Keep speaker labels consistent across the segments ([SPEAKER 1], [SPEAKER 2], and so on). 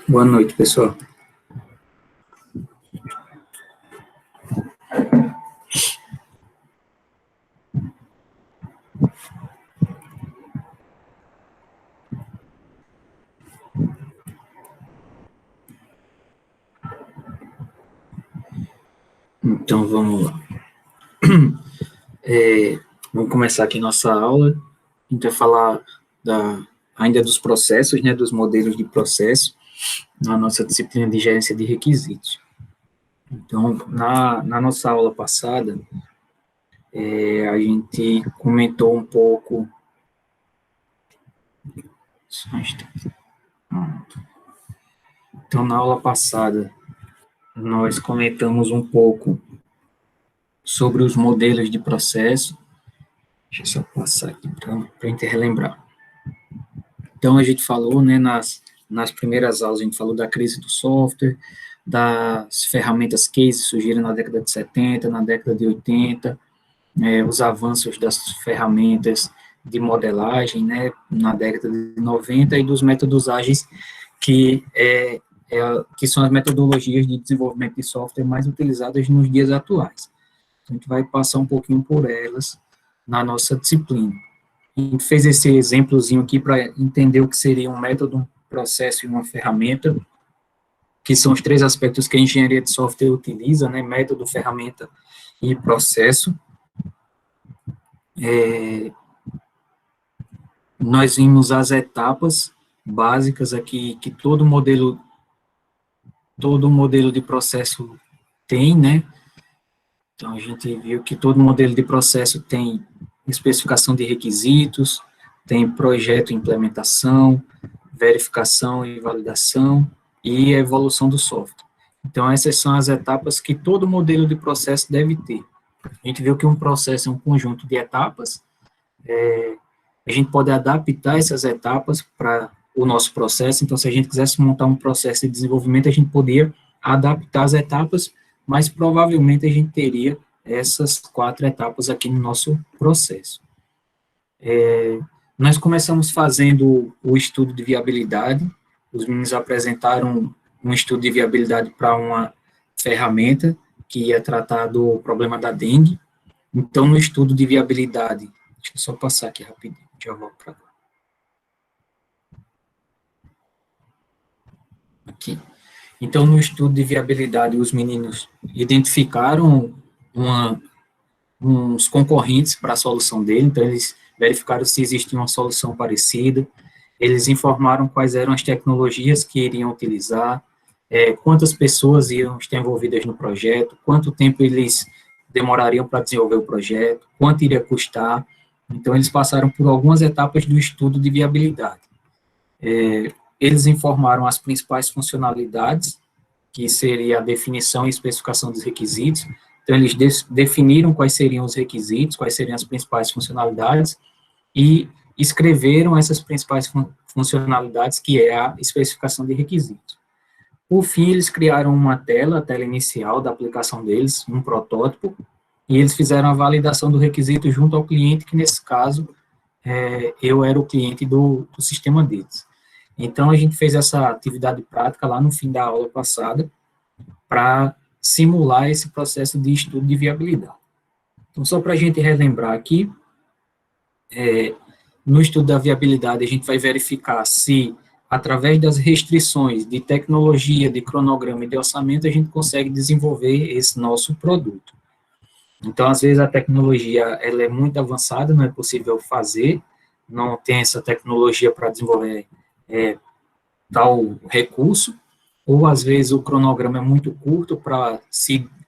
[SPEAKER 1] Boa noite, pessoal. Então, vamos lá. Vamos começar aqui nossa aula. A gente vai falar ainda dos processos, né, dos modelos de processo, na nossa disciplina de gerência de requisitos. Então, na nossa aula passada, a gente comentou um pouco... Então, na aula passada, nós comentamos um pouco sobre os modelos de processo. Deixa eu só passar aqui para a gente relembrar. Então, a gente falou, né, nas primeiras aulas, a gente falou da crise do software, das ferramentas case surgiram na década de 70, na década de 80, os avanços das ferramentas de modelagem, né, na década de 90, e dos métodos ágeis, que são as metodologias de desenvolvimento de software mais utilizadas nos dias atuais. A gente vai passar um pouquinho por elas na nossa disciplina. A gente fez esse exemplozinho aqui para entender o que seria um método, um processo e uma ferramenta, que são os três aspectos que a engenharia de software utiliza, né, método, ferramenta e processo. Nós vimos as etapas básicas aqui que todo modelo de processo tem, né? Então, a gente viu que todo modelo de processo tem especificação de requisitos, tem projeto e implementação, verificação e validação, e evolução do software. Então, essas são as etapas que todo modelo de processo deve ter. A gente viu que um processo é um conjunto de etapas, a gente pode adaptar essas etapas para o nosso processo. Então, se a gente quisesse montar um processo de desenvolvimento, a gente poderia adaptar as etapas, mas provavelmente a gente teria essas 4 etapas aqui no nosso processo. Nós começamos fazendo o estudo de viabilidade. Os meninos apresentaram um estudo de viabilidade para uma ferramenta que ia tratar do problema da dengue. Então, no estudo de viabilidade, deixa eu só passar aqui rapidinho, já volto para lá. Aqui. Então, no estudo de viabilidade, os meninos identificaram uns concorrentes para a solução dele, então eles verificaram se existia uma solução parecida, eles informaram quais eram as tecnologias que iriam utilizar, quantas pessoas iam estar envolvidas no projeto, quanto tempo eles demorariam para desenvolver o projeto, quanto iria custar. Então, eles passaram por algumas etapas do estudo de viabilidade. Eles informaram as principais funcionalidades, que seria a definição e especificação dos requisitos. Então, eles definiram quais seriam os requisitos, quais seriam as principais funcionalidades, e escreveram essas principais funcionalidades, que é a especificação de requisitos. Por fim, eles criaram uma tela, a tela inicial da aplicação deles, um protótipo, e eles fizeram a validação do requisito junto ao cliente, que nesse caso, eu era o cliente do sistema deles. Então, a gente fez essa atividade prática lá no fim da aula passada, para simular esse processo de estudo de viabilidade. Então, só para a gente relembrar aqui, no estudo da viabilidade, a gente vai verificar se, através das restrições de tecnologia, de cronograma e de orçamento, a gente consegue desenvolver esse nosso produto. Então, às vezes, a tecnologia ela é muito avançada, não é possível fazer, não tem essa tecnologia para desenvolver tal recurso, ou, às vezes, o cronograma é muito curto para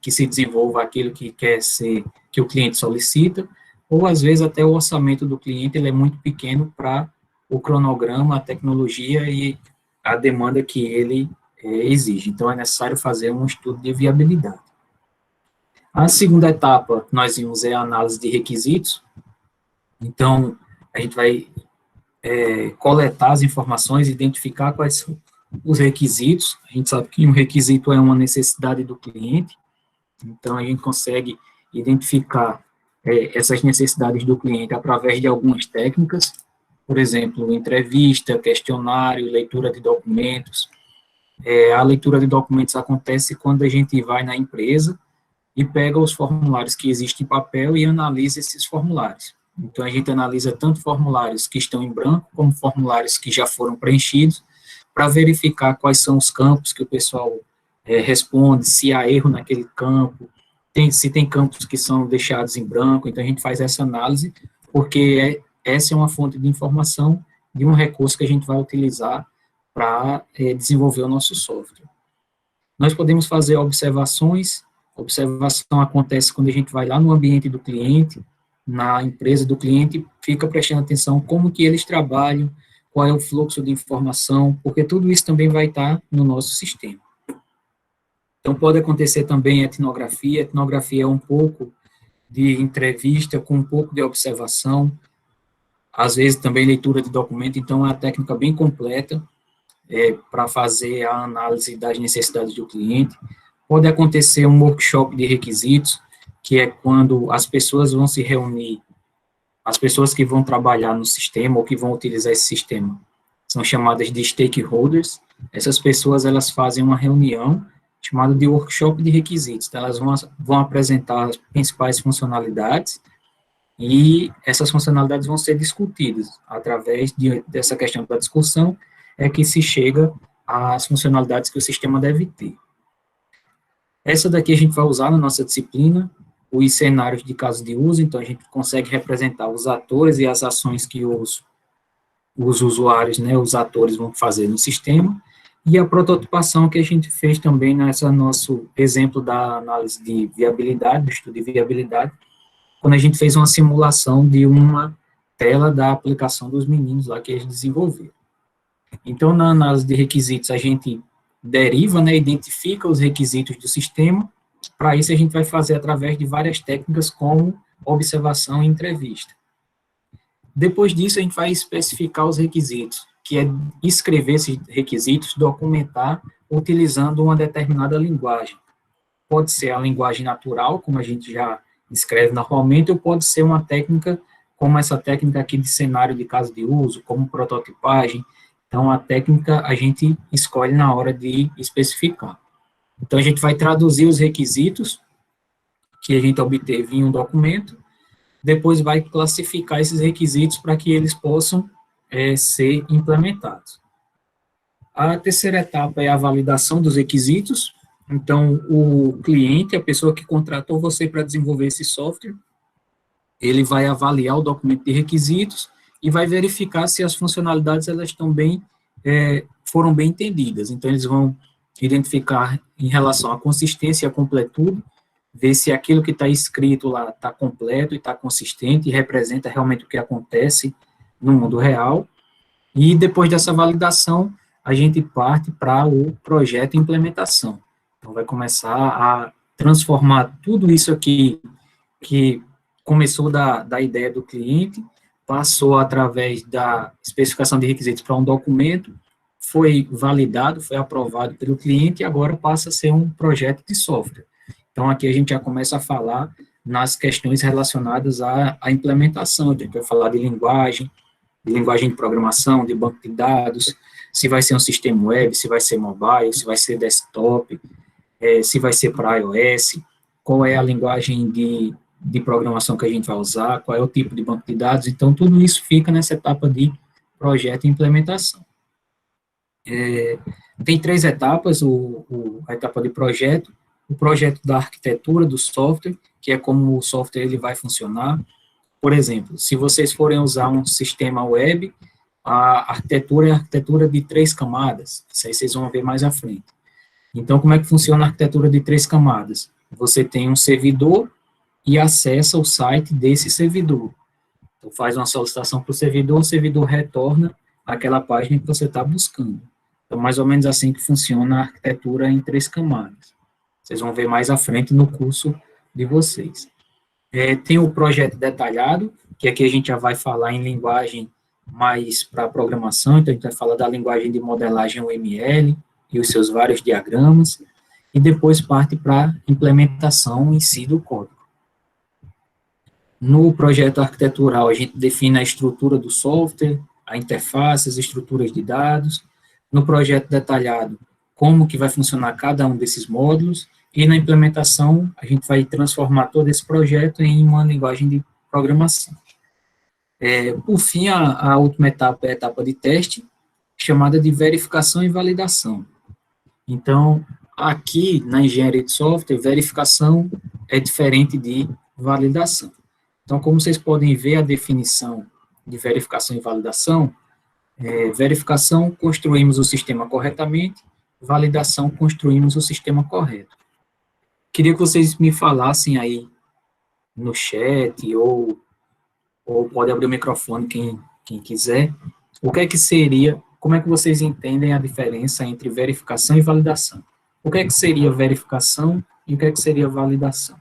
[SPEAKER 1] que se desenvolva aquilo que que o cliente solicita, ou, às vezes, até o orçamento do cliente ele é muito pequeno para o cronograma, a tecnologia e a demanda que ele exige. Então, é necessário fazer um estudo de viabilidade. A segunda etapa, nós vimos, é a análise de requisitos. Então, a gente vai coletar as informações, identificar quais são os requisitos. A gente sabe que um requisito é uma necessidade do cliente, então a gente consegue identificar essas necessidades do cliente através de algumas técnicas, por exemplo, entrevista, questionário, leitura de documentos, A leitura de documentos acontece quando a gente vai na empresa e pega os formulários que existem em papel e analisa esses formulários. Então, a gente analisa tanto formulários que estão em branco, como formulários que já foram preenchidos, para verificar quais são os campos que o pessoal responde, se há erro naquele campo, se tem campos que são deixados em branco. Então, a gente faz essa análise, porque essa é uma fonte de informação de um recurso que a gente vai utilizar para desenvolver o nosso software. Nós podemos fazer observações. Observação acontece quando a gente vai lá no ambiente do cliente, na empresa do cliente, fica prestando atenção como que eles trabalham, qual é o fluxo de informação, porque tudo isso também vai estar no nosso sistema. Então, pode acontecer também etnografia. Etnografia é um pouco de entrevista com um pouco de observação, às vezes também leitura de documento. Então, é uma técnica bem completa para fazer a análise das necessidades do cliente. Pode acontecer um workshop de requisitos, que é quando as pessoas vão se reunir, as pessoas que vão trabalhar no sistema ou que vão utilizar esse sistema, são chamadas de stakeholders. Essas pessoas, elas fazem uma reunião chamada de workshop de requisitos. Então, elas vão apresentar as principais funcionalidades e essas funcionalidades vão ser discutidas. Através dessa questão da discussão é que se chega às funcionalidades que o sistema deve ter. Essa daqui a gente vai usar na nossa disciplina, os cenários de caso de uso. Então, a gente consegue representar os atores e as ações que os usuários, né, os atores vão fazer no sistema, e a prototipação que a gente fez também nessa nosso exemplo da análise de viabilidade, do estudo de viabilidade, quando a gente fez uma simulação de uma tela da aplicação dos meninos lá que eles desenvolveram. Então, na análise de requisitos, a gente deriva, né, identifica os requisitos do sistema. Para isso, a gente vai fazer através de várias técnicas, como observação e entrevista. Depois disso, a gente vai especificar os requisitos, que é escrever esses requisitos, documentar, utilizando uma determinada linguagem. Pode ser a linguagem natural, como a gente já escreve normalmente, ou pode ser uma técnica, como essa técnica aqui de cenário de caso de uso, como prototipagem. Então, a técnica a gente escolhe na hora de especificar. Então, a gente vai traduzir os requisitos que a gente obteve em um documento, depois vai classificar esses requisitos para que eles possam ser implementados. A terceira etapa é a validação dos requisitos. Então, o cliente, a pessoa que contratou você para desenvolver esse software, ele vai avaliar o documento de requisitos e vai verificar se as funcionalidades elas estão bem, foram bem entendidas. Então, eles vão identificar em relação à consistência e à completude, ver se aquilo que está escrito lá está completo e está consistente e representa realmente o que acontece no mundo real. E depois dessa validação, a gente parte para o projeto de implementação. Então, vai começar a transformar tudo isso aqui, que começou da ideia do cliente, passou através da especificação de requisitos para um documento, foi validado, foi aprovado pelo cliente e agora passa a ser um projeto de software. Então, aqui a gente já começa a falar nas questões relacionadas à implementação. A gente vai falar de linguagem de programação, de banco de dados, se vai ser um sistema web, se vai ser mobile, se vai ser desktop, se vai ser para iOS, qual é a linguagem de programação que a gente vai usar, qual é o tipo de banco de dados. Então, tudo isso fica nessa etapa de projeto e implementação. Tem 3 etapas, a etapa de projeto, o projeto da arquitetura do software, que é como o software ele vai funcionar. Por exemplo, se vocês forem usar um sistema web, a arquitetura é a arquitetura de 3 camadas, isso aí vocês vão ver mais à frente. Então, como é que funciona a arquitetura de 3 camadas? Você tem um servidor e acessa o site desse servidor. Então, faz uma solicitação para o servidor retorna aquela página que você está buscando. Então, mais ou menos assim que funciona a arquitetura em 3 camadas. Vocês vão ver mais à frente no curso de vocês. Tem o projeto detalhado, que aqui a gente já vai falar em linguagem mais para programação, então a gente vai falar da linguagem de modelagem UML e os seus vários diagramas, e depois parte para a implementação em si do código. No projeto arquitetural, a gente define a estrutura do software, a interface, as estruturas de dados. No projeto detalhado, como que vai funcionar cada um desses módulos, e na implementação a gente vai transformar todo esse projeto em uma linguagem de programação. Por fim, a última etapa é a etapa de teste, chamada de verificação e validação. Então, aqui na engenharia de software, verificação é diferente de validação. Então, como vocês podem ver a definição de verificação e validação, verificação, construímos o sistema corretamente, validação, construímos o sistema correto. Queria que vocês me falassem aí no chat, ou pode abrir o microfone quem quiser, o que é que seria, como é que vocês entendem a diferença entre verificação e validação? O que é que seria verificação e o que é que seria validação?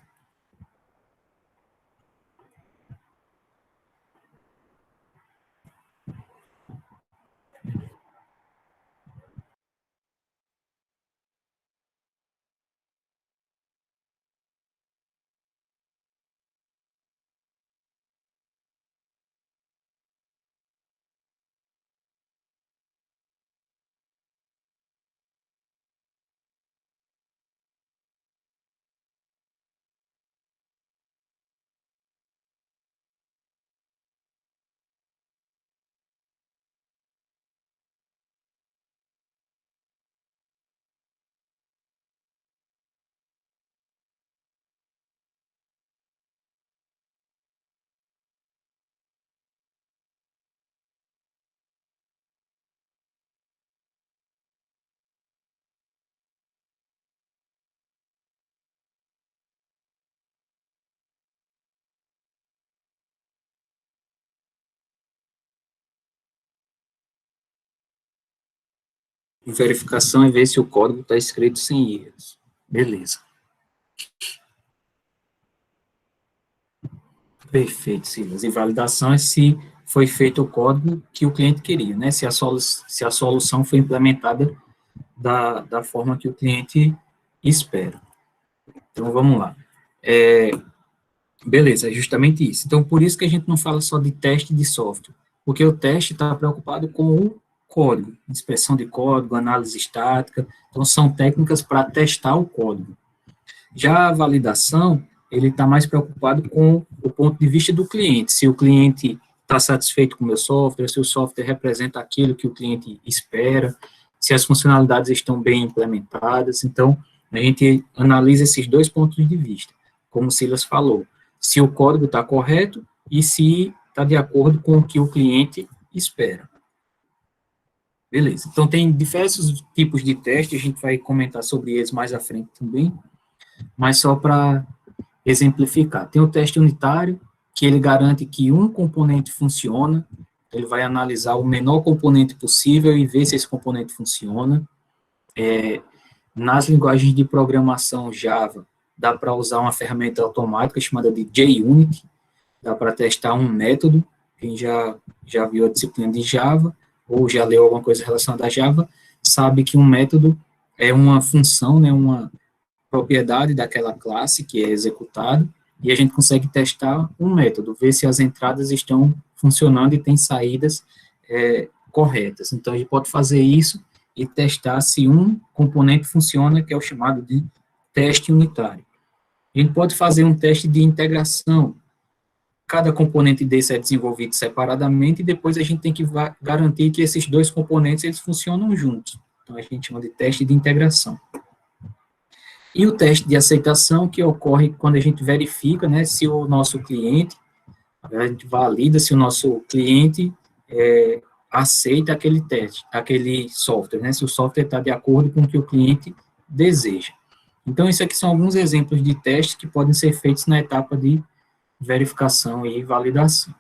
[SPEAKER 1] Verificação é ver se o código está escrito sem erros. Beleza. Perfeito, Silas. E validação é se foi feito o código que o cliente queria, né? Se a solução foi implementada da forma que o cliente espera. Então, vamos lá. Beleza, é justamente isso. Então, por isso que a gente não fala só de teste de software, porque o teste está preocupado com o código, inspeção de código, análise estática, então são técnicas para testar o código. Já a validação, ele está mais preocupado com o ponto de vista do cliente, se o cliente está satisfeito com o meu software, se o software representa aquilo que o cliente espera, se as funcionalidades estão bem implementadas. Então, a gente analisa esses dois pontos de vista, como o Silas falou, se o código está correto e se está de acordo com o que o cliente espera. Beleza, então tem diversos tipos de teste, a gente vai comentar sobre eles mais à frente também, mas só para exemplificar. Tem o teste unitário, que ele garante que um componente funciona, ele vai analisar o menor componente possível e ver se esse componente funciona. Nas linguagens de programação Java, dá para usar uma ferramenta automática chamada de JUnit, dá para testar um método, quem já viu a disciplina de Java, ou já leu alguma coisa relacionada a Java, sabe que um método é uma função, né, uma propriedade daquela classe que é executada, e a gente consegue testar um método, ver se as entradas estão funcionando e tem saídas corretas. Então, a gente pode fazer isso e testar se um componente funciona, que é o chamado de teste unitário. A gente pode fazer um teste de integração. Cada componente desse é desenvolvido separadamente e depois a gente tem que garantir que esses dois componentes eles funcionam juntos. Então, a gente chama de teste de integração. E o teste de aceitação, que ocorre quando a gente verifica, né, se o nosso cliente, a gente valida se o nosso cliente aceita aquele teste, aquele software, né, se o software está de acordo com o que o cliente deseja. Então, isso aqui são alguns exemplos de testes que podem ser feitos na etapa de verificação e validação.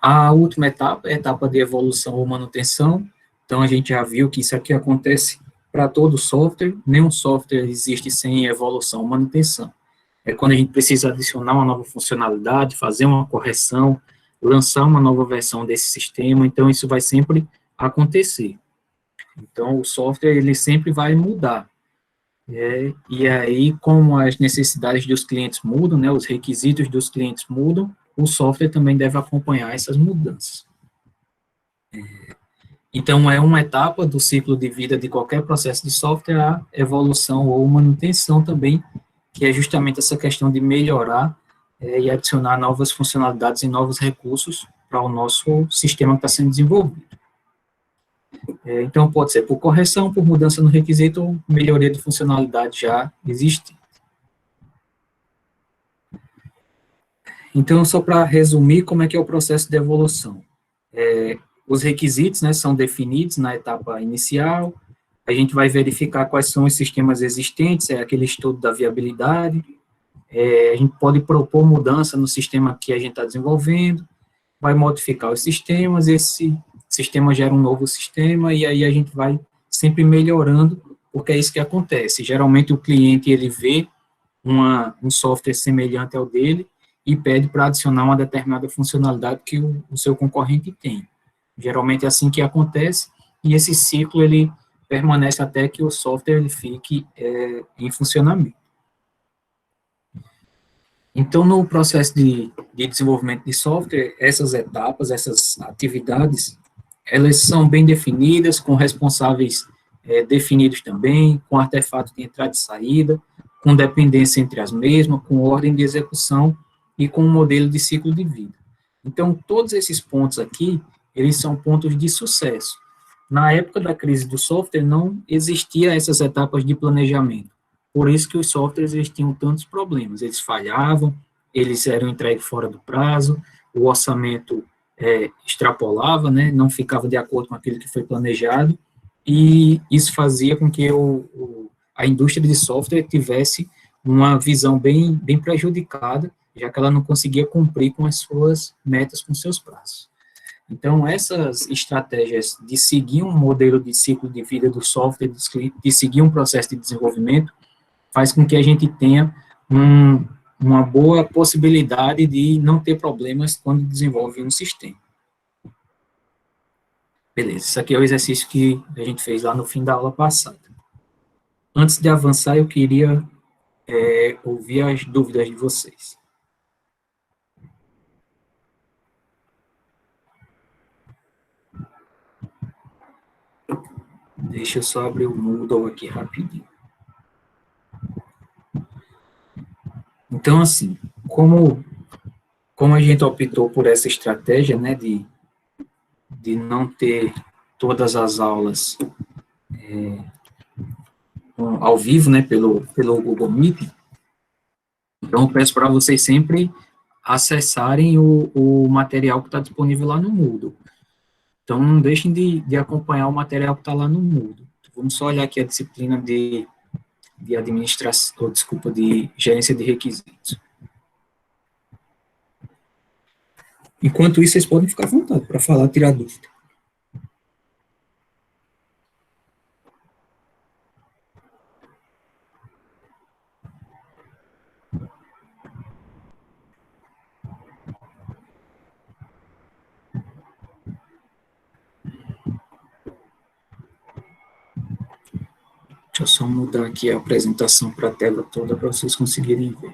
[SPEAKER 1] A última etapa é a etapa de evolução ou manutenção. Então, a gente já viu que isso aqui acontece para todo software, nenhum software existe sem evolução ou manutenção. É quando a gente precisa adicionar uma nova funcionalidade, fazer uma correção, lançar uma nova versão desse sistema, então isso vai sempre acontecer. Então, o software, ele sempre vai mudar. E aí, como as necessidades dos clientes mudam, né, os requisitos dos clientes mudam, o software também deve acompanhar essas mudanças. Então, é uma etapa do ciclo de vida de qualquer processo de software, a evolução ou manutenção também, que é justamente essa questão de melhorar e adicionar novas funcionalidades e novos recursos para o nosso sistema que está sendo desenvolvido. Então, pode ser por correção, por mudança no requisito ou melhoria de funcionalidade já existente. Então, só para resumir, como é que é o processo de evolução? Os requisitos, né, são definidos na etapa inicial, a gente vai verificar quais são os sistemas existentes, é aquele estudo da viabilidade, a gente pode propor mudança no sistema que a gente está desenvolvendo, vai modificar os sistemas, esse sistema gera um novo sistema, e aí a gente vai sempre melhorando, porque é isso que acontece. Geralmente o cliente, ele vê um software semelhante ao dele, e pede para adicionar uma determinada funcionalidade que o seu concorrente tem. Geralmente é assim que acontece, e esse ciclo, ele permanece até que o software ele fique em funcionamento. Então, no processo de desenvolvimento de software, essas etapas, essas atividades, elas são bem definidas, com responsáveis definidos também, com artefato de entrada e saída, com dependência entre as mesmas, com ordem de execução e com um modelo de ciclo de vida. Então, todos esses pontos aqui, eles são pontos de sucesso. Na época da crise do software, não existia essas etapas de planejamento. Por isso que os softwares eles tinham tantos problemas. Eles falhavam, eles eram entregues fora do prazo, o orçamento extrapolava, né, não ficava de acordo com aquilo que foi planejado, e isso fazia com que a indústria de software tivesse uma visão bem prejudicada, já que ela não conseguia cumprir com as suas metas, com seus prazos. Então, essas estratégias de seguir um modelo de ciclo de vida do software, de seguir um processo de desenvolvimento, faz com que a gente tenha uma boa possibilidade de não ter problemas quando desenvolve um sistema. Beleza, isso aqui é o exercício que a gente fez lá no fim da aula passada. Antes de avançar, eu queria ouvir as dúvidas de vocês. Deixa eu só abrir o Moodle aqui rapidinho. Então, assim, como a gente optou por essa estratégia, né, de não ter todas as aulas ao vivo, né, pelo Google Meet, então eu peço para vocês sempre acessarem o material que está disponível lá no Moodle. Então, não deixem de acompanhar o material que está lá no Moodle. Vamos só olhar aqui a disciplina de administração, desculpa, de gerência de requisitos. Enquanto isso, vocês podem ficar à vontade para falar, tirar dúvida. Deixa eu só mudar aqui a apresentação para a tela toda para vocês conseguirem ver.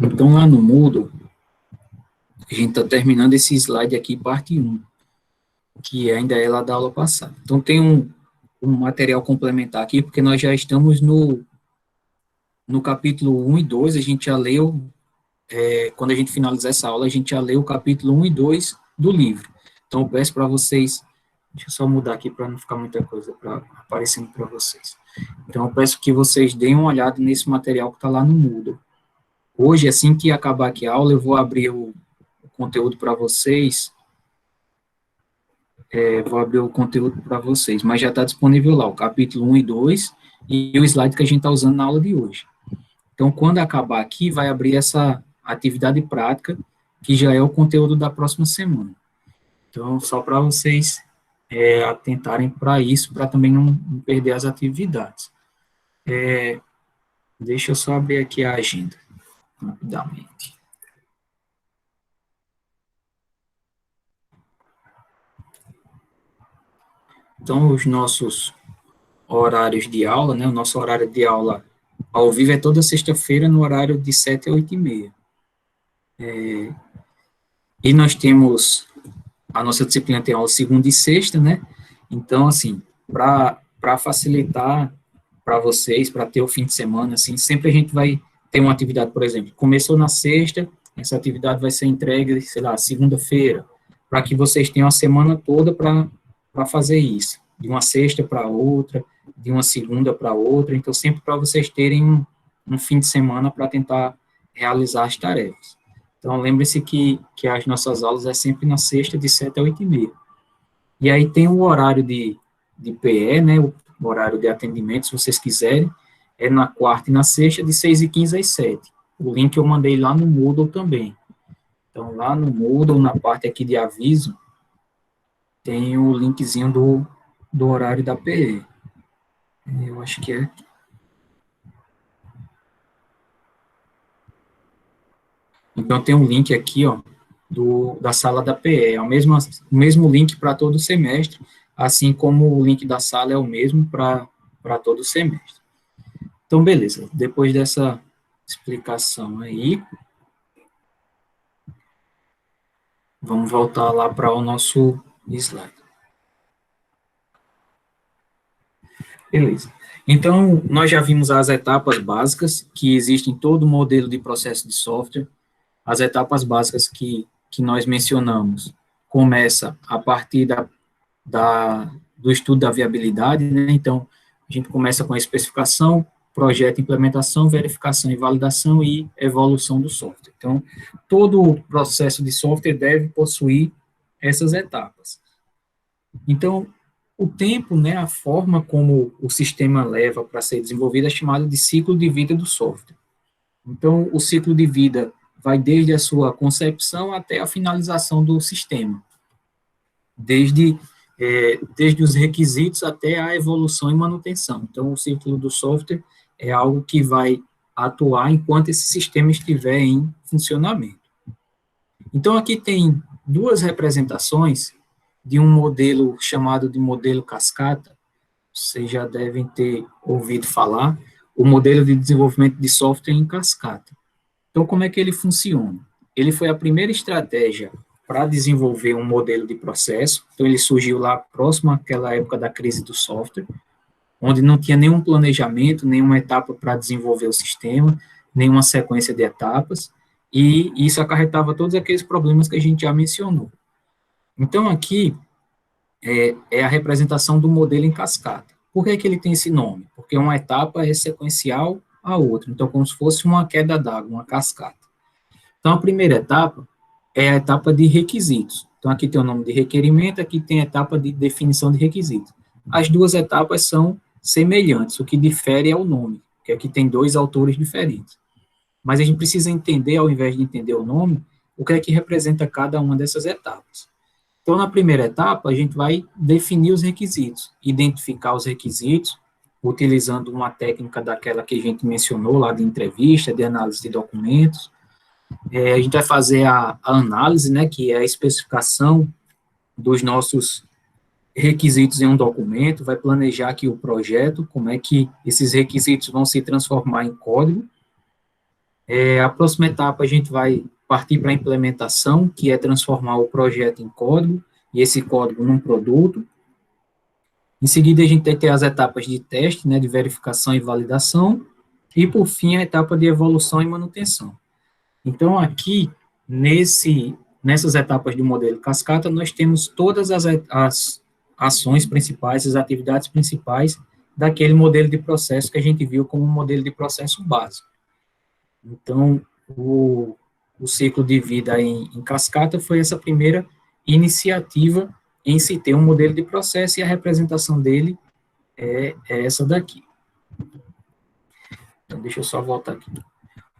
[SPEAKER 1] Então, lá no Moodle, a gente está terminando esse slide aqui, parte 1, que ainda é lá da aula passada. Então, tem um material complementar aqui, porque nós já estamos no capítulo 1 e 2, a gente já leu, quando a gente finalizar essa aula, a gente já leu o capítulo 1 e 2 do livro. Então, eu peço para vocês, deixa eu só mudar aqui para não ficar muita coisa aparecendo para vocês. Então, eu peço que vocês deem uma olhada nesse material que está lá no Moodle. Hoje, assim que acabar aqui a aula, eu vou abrir o conteúdo para vocês, vou abrir o conteúdo para vocês, mas já está disponível lá, o capítulo 1 e 2, e o slide que a gente está usando na aula de hoje. Então, quando acabar aqui, vai abrir essa atividade prática, que já é o conteúdo da próxima semana. Então, só para vocês atentarem para isso, para também não perder as atividades. Deixa eu só abrir aqui a agenda, rapidamente. Então, os nossos horários de aula, né, o nosso horário de aula Ao vivo é toda sexta-feira, no horário de 7 a 8h30. E nós temos, a nossa disciplina tem aula segunda e sexta, né? Então, assim, para facilitar para vocês, para ter o fim de semana, assim, sempre a gente vai ter uma atividade, por exemplo, começou na sexta, essa atividade vai ser entregue, sei lá, segunda-feira, para que vocês tenham a semana toda para fazer isso, de uma sexta para outra, de uma segunda para outra, então sempre para vocês terem um fim de semana para tentar realizar as tarefas. Então, lembre-se que as nossas aulas é sempre na sexta, de 7 a 8h30. E aí tem o horário de PE, né, o horário de atendimento, se vocês quiserem, é na quarta e na sexta, de 6h15 às 7. O link eu mandei lá no Moodle também. Então, lá no Moodle, na parte aqui de aviso, tem o linkzinho do horário da PE. Eu acho que é. Então, tem um link aqui, ó, da sala da PE. É o mesmo link para todo o semestre, assim como o link da sala é o mesmo para todo o semestre. Então, beleza. Depois dessa explicação aí, vamos voltar lá para o nosso slide. Beleza. Então, nós já vimos as etapas básicas que existem em todo o modelo de processo de software. As etapas básicas que nós mencionamos começa a partir do estudo da viabilidade, né? Então, a gente começa com a especificação, projeto, implementação, verificação e validação e evolução do software. Então, todo o processo de software deve possuir essas etapas. Então, o tempo, né, a forma como o sistema leva para ser desenvolvido é chamado de ciclo de vida do software. Então, o ciclo de vida vai desde a sua concepção até a finalização do sistema, desde os requisitos até a evolução e manutenção. Então, o ciclo do software é algo que vai atuar enquanto esse sistema estiver em funcionamento. Então, aqui tem duas representações de um modelo chamado de modelo cascata. Vocês já devem ter ouvido falar, o modelo de desenvolvimento de software em cascata. Então, como é que ele funciona? Ele foi a primeira estratégia para desenvolver um modelo de processo. Então, ele surgiu lá próximo àquela época da crise do software, onde não tinha nenhum planejamento, nenhuma etapa para desenvolver o sistema, nenhuma sequência de etapas, e isso acarretava todos aqueles problemas que a gente já mencionou. Então, aqui é a representação do modelo em cascata. Por que ele tem esse nome? Porque uma etapa é sequencial à outra, então como se fosse uma queda d'água, uma cascata. Então, a primeira etapa é a etapa de requisitos. Então, aqui tem o nome de requerimento, aqui tem a etapa de definição de requisitos. As duas etapas são semelhantes, o que difere é o nome, porque aqui tem dois autores diferentes. Mas a gente precisa entender, ao invés de entender o nome, o que é que representa cada uma dessas etapas. Então, na primeira etapa, a gente vai definir os requisitos, identificar os requisitos, utilizando uma técnica daquela que a gente mencionou lá de entrevista, de análise de documentos. A gente vai fazer a análise, né, que é a especificação dos nossos requisitos em um documento, vai planejar aqui o projeto, como é que esses requisitos vão se transformar em código. A próxima etapa, a gente vai partir para a implementação, que é transformar o projeto em código, e esse código num produto. Em seguida, a gente tem que ter as etapas de teste, né, de verificação e validação, e, por fim, a etapa de evolução e manutenção. Então, aqui, nessas etapas do modelo cascata, nós temos todas as ações principais, as atividades principais daquele modelo de processo que a gente viu como um modelo de processo básico. Então, o ciclo de vida em cascata foi essa primeira iniciativa em se ter um modelo de processo, e a representação dele é essa daqui. Então, deixa eu só voltar aqui.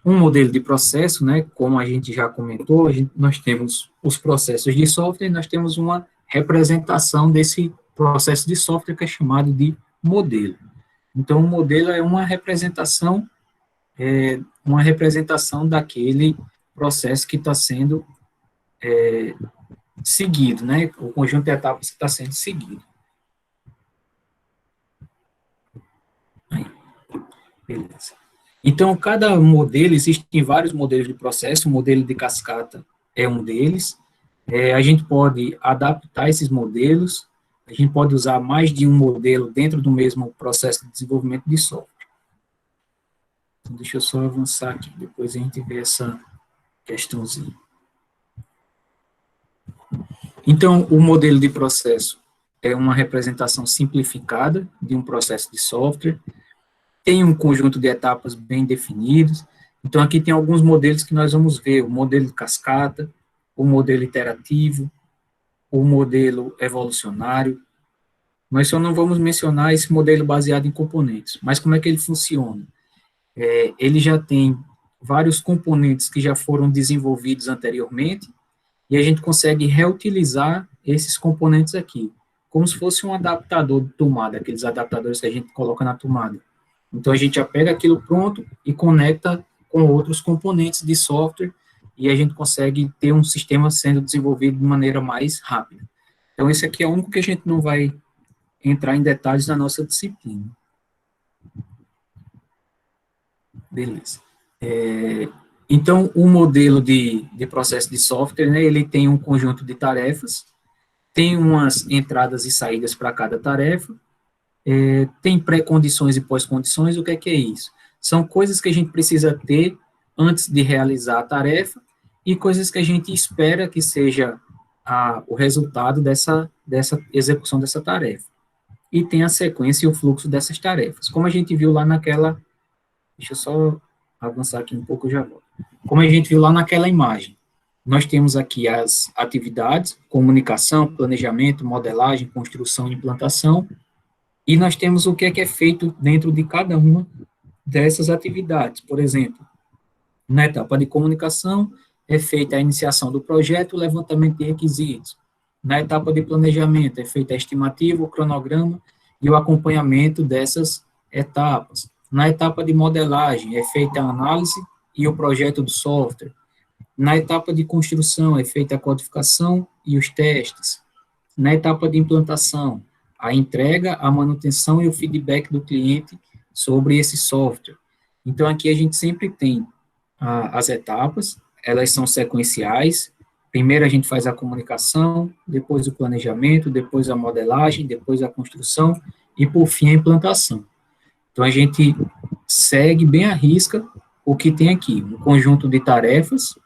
[SPEAKER 1] Um modelo de processo, né, como a gente já comentou, nós temos os processos de software, e nós temos uma representação desse processo de software que é chamado de modelo. Então, o modelo é uma representação daquele processo que está sendo seguido, né, o conjunto de etapas que está sendo seguido. Aí, beleza. Então, cada modelo, existem vários modelos de processo, o modelo de cascata é um deles. A gente pode adaptar esses modelos, a gente pode usar mais de um modelo dentro do mesmo processo de desenvolvimento de software. Então, deixa eu só avançar aqui, depois a gente vê essa questãozinha. Então, o modelo de processo é uma representação simplificada de um processo de software, tem um conjunto de etapas bem definidos. Então, aqui tem alguns modelos que nós vamos ver, o modelo de cascata, o modelo iterativo, o modelo evolucionário. Nós só não vamos mencionar esse modelo baseado em componentes, mas como é que ele funciona? Ele já tem vários componentes que já foram desenvolvidos anteriormente, e a gente consegue reutilizar esses componentes aqui, como se fosse um adaptador de tomada, aqueles adaptadores que a gente coloca na tomada. Então, a gente já pega aquilo pronto e conecta com outros componentes de software, e a gente consegue ter um sistema sendo desenvolvido de maneira mais rápida. Então, esse aqui é o único que a gente não vai entrar em detalhes na nossa disciplina. Beleza. Então, o modelo de processo de software, né, ele tem um conjunto de tarefas, tem umas entradas e saídas para cada tarefa, tem pré-condições e pós-condições. O que é isso? São coisas que a gente precisa ter antes de realizar a tarefa e coisas que a gente espera que seja o resultado dessa execução dessa tarefa. E tem a sequência e o fluxo dessas tarefas. Como a gente viu lá naquela... Deixa eu só avançar aqui um pouco, já volto. Como a gente viu lá naquela imagem, nós temos aqui as atividades, comunicação, planejamento, modelagem, construção e implantação, e nós temos o que é feito dentro de cada uma dessas atividades. Por exemplo, na etapa de comunicação, é feita a iniciação do projeto, o levantamento de requisitos. Na etapa de planejamento, é feita a estimativa, o cronograma e o acompanhamento dessas etapas. Na etapa de modelagem, é feita a análise e o projeto do software. Na etapa de construção, é feita a codificação e os testes. Na etapa de implantação, a entrega, a manutenção e o feedback do cliente sobre esse software. Então, aqui a gente sempre tem as etapas, elas são sequenciais. Primeiro a gente faz a comunicação, depois o planejamento, depois a modelagem, depois a construção e, por fim, a implantação. Então, a gente segue bem à risca o que tem aqui, um conjunto de tarefas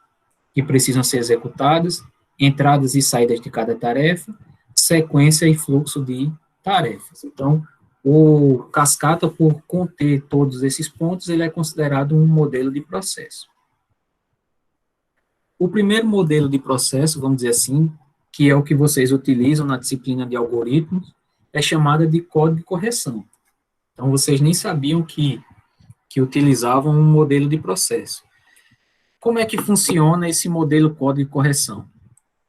[SPEAKER 1] que precisam ser executadas, entradas e saídas de cada tarefa, sequência e fluxo de tarefas. Então, o cascata, por conter todos esses pontos, ele é considerado um modelo de processo. O primeiro modelo de processo, vamos dizer assim, que é o que vocês utilizam na disciplina de algoritmos, é chamada de código de correção. Então, vocês nem sabiam que utilizavam um modelo de processo. Como é que funciona esse modelo código de correção?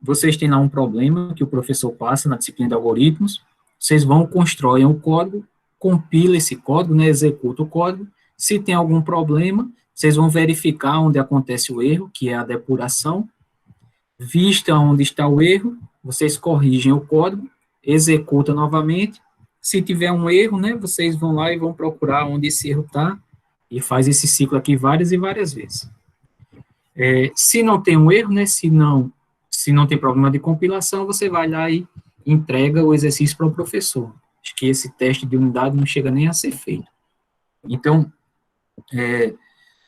[SPEAKER 1] Vocês têm lá um problema que o professor passa na disciplina de algoritmos, vocês vão, constroem o código, compila esse código, né, executa o código, se tem algum problema, vocês vão verificar onde acontece o erro, que é a depuração, vista onde está o erro, vocês corrigem o código, executa novamente, se tiver um erro, né, vocês vão lá e vão procurar onde esse erro está, e faz esse ciclo aqui várias e várias vezes. Se não tem um erro, né, se não tem problema de compilação, você vai lá e entrega o exercício para o professor. Acho que esse teste de unidade não chega nem a ser feito. Então,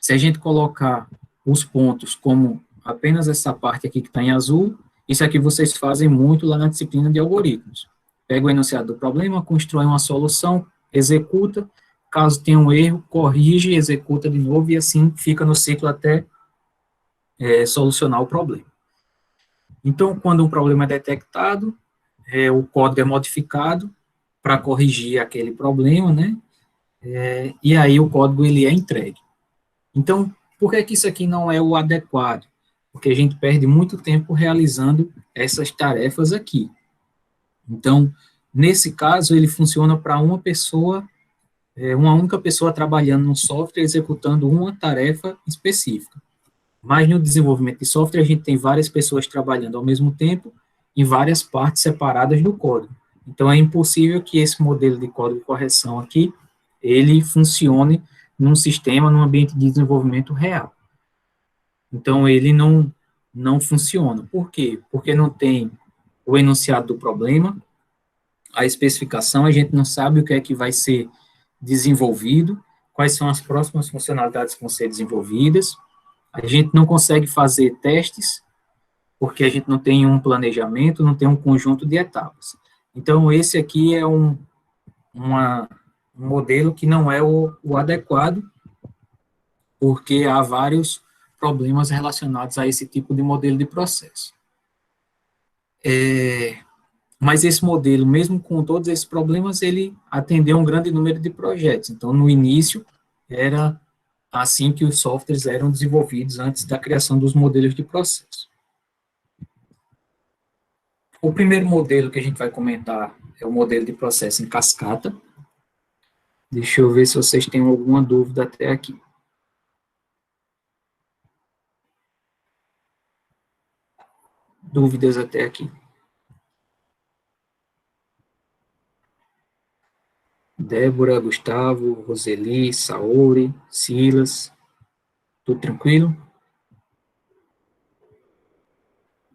[SPEAKER 1] se a gente colocar os pontos como apenas essa parte aqui que está em azul, isso aqui vocês fazem muito lá na disciplina de algoritmos. Pega o enunciado do problema, constrói uma solução, executa, caso tenha um erro, corrige, executa de novo, e assim fica no ciclo até solucionar o problema. Então, quando um problema é detectado, o código é modificado para corrigir aquele problema, né? E aí o código ele é entregue. Então, por que isso aqui não é o adequado? Porque a gente perde muito tempo realizando essas tarefas aqui. Então, nesse caso, ele funciona para uma pessoa, uma única pessoa trabalhando no software, executando uma tarefa específica. Mas no desenvolvimento de software, a gente tem várias pessoas trabalhando ao mesmo tempo em várias partes separadas do código. Então, é impossível que esse modelo de código de correção aqui, ele funcione num sistema, num ambiente de desenvolvimento real. Então, ele não funciona. Por quê? Porque não tem o enunciado do problema, a especificação, a gente não sabe o que é que vai ser desenvolvido, quais são as próximas funcionalidades que vão ser desenvolvidas, a gente não consegue fazer testes, porque a gente não tem um planejamento, não tem um conjunto de etapas. Então, esse aqui é um modelo que não é o adequado, porque há vários problemas relacionados a esse tipo de modelo de processo. Mas esse modelo, mesmo com todos esses problemas, ele atendeu um grande número de projetos. Então, no início, era assim que os softwares eram desenvolvidos antes da criação dos modelos de processo. O primeiro modelo que a gente vai comentar é o modelo de processo em cascata. Deixa eu ver se vocês têm alguma dúvida até aqui. Dúvidas até aqui? Débora, Gustavo, Roseli, Saori, Silas, tudo tranquilo?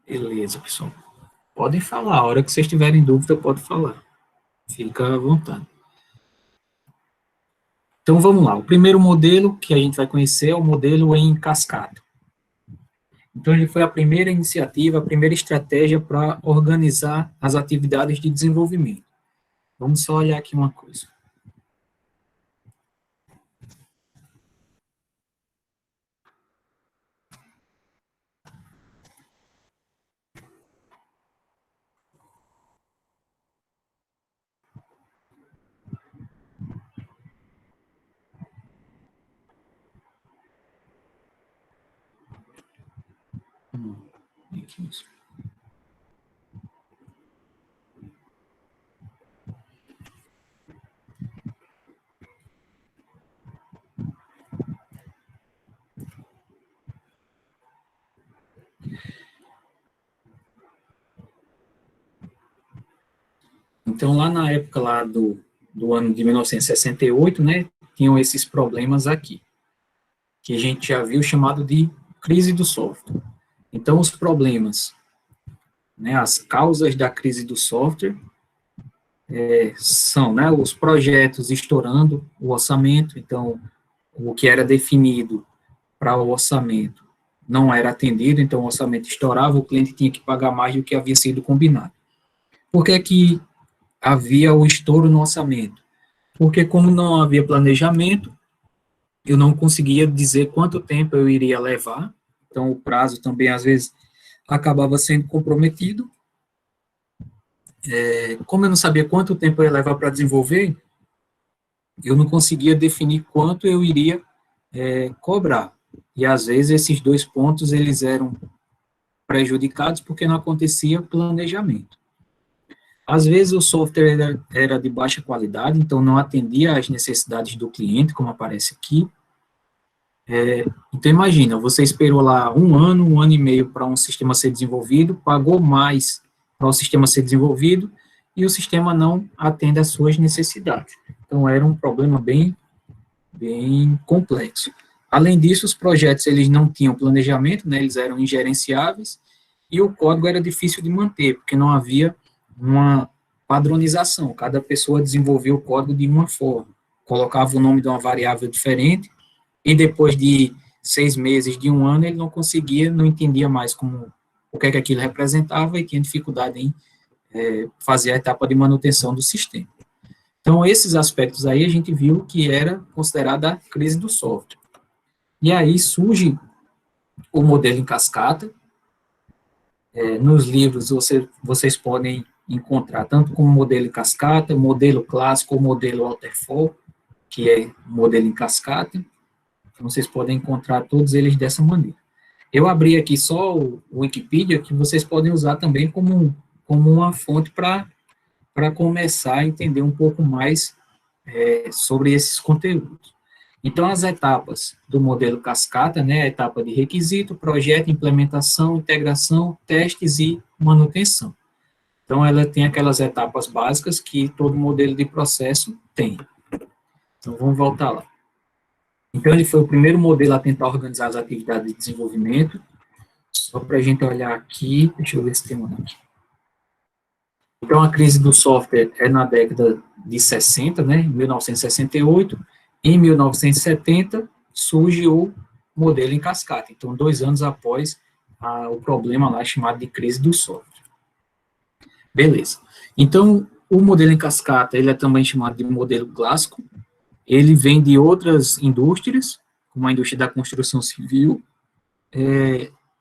[SPEAKER 1] Beleza, pessoal. Podem falar, a hora que vocês tiverem dúvida, pode falar. Fica à vontade. Então, vamos lá. O primeiro modelo que a gente vai conhecer é o modelo em cascata. Então, ele foi a primeira iniciativa, a primeira estratégia para organizar as atividades de desenvolvimento. Vamos só olhar aqui uma coisa. Aqui. Então, lá na época lá do ano de 1968, né, tinham esses problemas aqui, que a gente já viu chamado de crise do software. Então, os problemas, né, as causas da crise do software são, né, os projetos estourando o orçamento, então, o que era definido para o orçamento não era atendido, então o orçamento estourava, o cliente tinha que pagar mais do que havia sido combinado. Por que que havia o estouro no orçamento? Porque como não havia planejamento, eu não conseguia dizer quanto tempo eu iria levar, então o prazo também, às vezes, acabava sendo comprometido. Como eu não sabia quanto tempo eu ia levar para desenvolver, eu não conseguia definir quanto eu iria cobrar. E, às vezes, esses dois pontos, eles eram prejudicados porque não acontecia planejamento. Às vezes, o software era de baixa qualidade, então não atendia às necessidades do cliente, como aparece aqui. Então, imagina, você esperou lá um ano e meio para um sistema ser desenvolvido, pagou mais para o sistema ser desenvolvido, e o sistema não atende às suas necessidades. Então, era um problema bem complexo. Além disso, os projetos eles não tinham planejamento, né, eles eram ingerenciáveis, e o código era difícil de manter, porque não havia uma padronização, cada pessoa desenvolvia o código de uma forma, colocava o nome de uma variável diferente, e depois de 6 meses, de um ano, ele não conseguia, não entendia mais o que é que aquilo representava e tinha dificuldade em fazer a etapa de manutenção do sistema. Então, esses aspectos aí a gente viu que era considerada a crise do software. E aí surge o modelo em cascata. Nos livros vocês podem encontrar tanto como modelo em cascata, modelo clássico ou modelo waterfall, que é modelo em cascata. Então, vocês podem encontrar todos eles dessa maneira. Eu abri aqui só o Wikipedia, que vocês podem usar também como uma fonte para começar a entender um pouco mais sobre esses conteúdos. Então, as etapas do modelo cascata, né, a etapa de requisito, projeto, implementação, integração, testes e manutenção. Então, ela tem aquelas etapas básicas que todo modelo de processo tem. Então, vamos voltar lá. Então, ele foi o primeiro modelo a tentar organizar as atividades de desenvolvimento. Só para a gente olhar aqui, deixa eu ver se tem um aqui. Então, a crise do software é na década de 60, né, em 1968. Em 1970, surge o modelo em cascata. Então, 2 anos após o problema lá chamado de crise do software. Beleza. Então, o modelo em cascata, ele é também chamado de modelo clássico. Ele vem de outras indústrias, como a indústria da construção civil,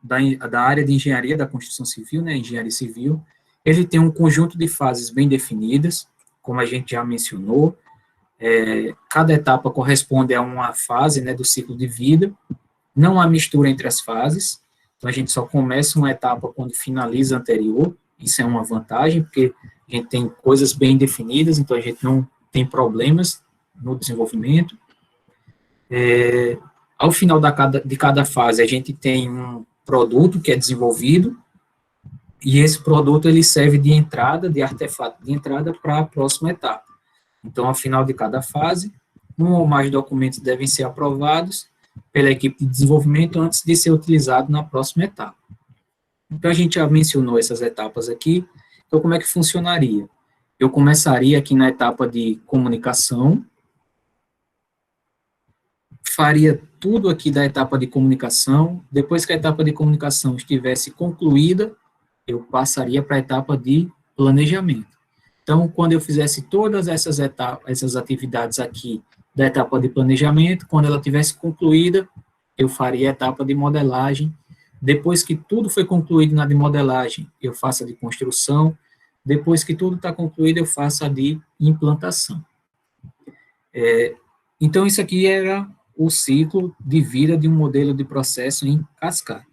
[SPEAKER 1] da área de engenharia da construção civil, né, engenharia civil. Ele tem um conjunto de fases bem definidas, como a gente já mencionou. Cada etapa corresponde a uma fase, né, do ciclo de vida. Não há mistura entre as fases. Então, a gente só começa uma etapa quando finaliza a anterior. Isso é uma vantagem, porque a gente tem coisas bem definidas, então a gente não tem problemas no desenvolvimento. Ao final de cada fase, a gente tem um produto que é desenvolvido, e esse produto ele serve de entrada, de artefato de entrada para a próxima etapa. Então, ao final de cada fase, um ou mais documentos devem ser aprovados pela equipe de desenvolvimento antes de ser utilizado na próxima etapa. Então, a gente já mencionou essas etapas aqui. Então, como é que funcionaria? Eu começaria aqui na etapa de comunicação, faria tudo aqui da etapa de comunicação. Depois que a etapa de comunicação estivesse concluída, eu passaria para a etapa de planejamento. Então, quando eu fizesse todas essas etapas, essas atividades aqui da etapa de planejamento, quando ela tivesse concluída, eu faria a etapa de modelagem. Depois que tudo foi concluído na de modelagem, eu faço a de construção. Depois que tudo está concluído, eu faço a de implantação. Então, isso aqui era o ciclo de vida de um modelo de processo em cascata.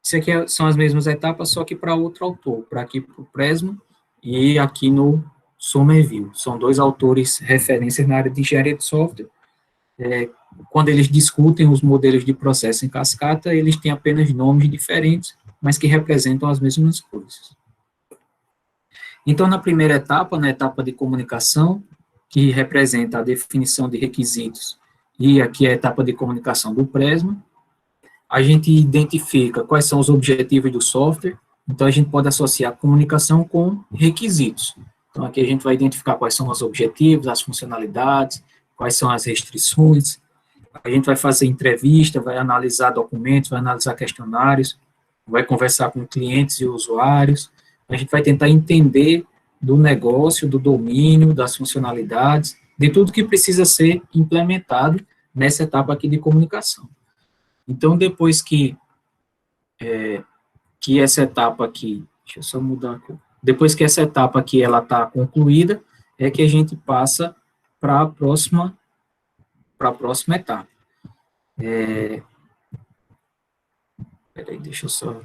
[SPEAKER 1] Isso aqui são as mesmas etapas, só que para outro autor, para aqui para o Pressman e aqui no Somerville. São 2 autores referências na área de engenharia de software. Quando eles discutem os modelos de processo em cascata, eles têm apenas nomes diferentes, mas que representam as mesmas coisas. Então, na primeira etapa, na etapa de comunicação, que representa a definição de requisitos, e aqui é a etapa de comunicação do Pressman, a gente identifica quais são os objetivos do software. Então, a gente pode associar comunicação com requisitos. Então, aqui a gente vai identificar quais são os objetivos, as funcionalidades, quais são as restrições. A gente vai fazer entrevista, vai analisar documentos, vai analisar questionários, vai conversar com clientes e usuários. A gente vai tentar entender do negócio, do domínio, das funcionalidades, de tudo que precisa ser implementado nessa etapa aqui de comunicação. Então, depois que essa etapa aqui, deixa eu só mudar aqui, depois que essa etapa aqui ela está concluída, é que a gente passa para a próxima etapa. Peraí, deixa eu só...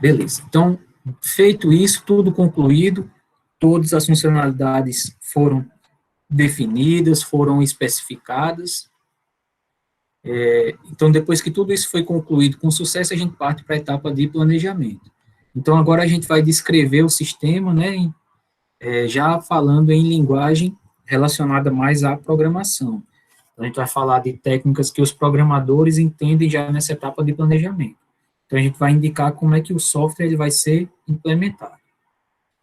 [SPEAKER 1] Beleza, então, feito isso, tudo concluído, todas as funcionalidades foram definidas, foram especificadas. Então, depois que tudo isso foi concluído com sucesso, a gente parte para a etapa de planejamento. Então, agora a gente vai descrever o sistema, né, já falando em linguagem relacionada mais à programação. Então, a gente vai falar de técnicas que os programadores entendem já nessa etapa de planejamento. Então, a gente vai indicar como é que o software ele vai ser implementado.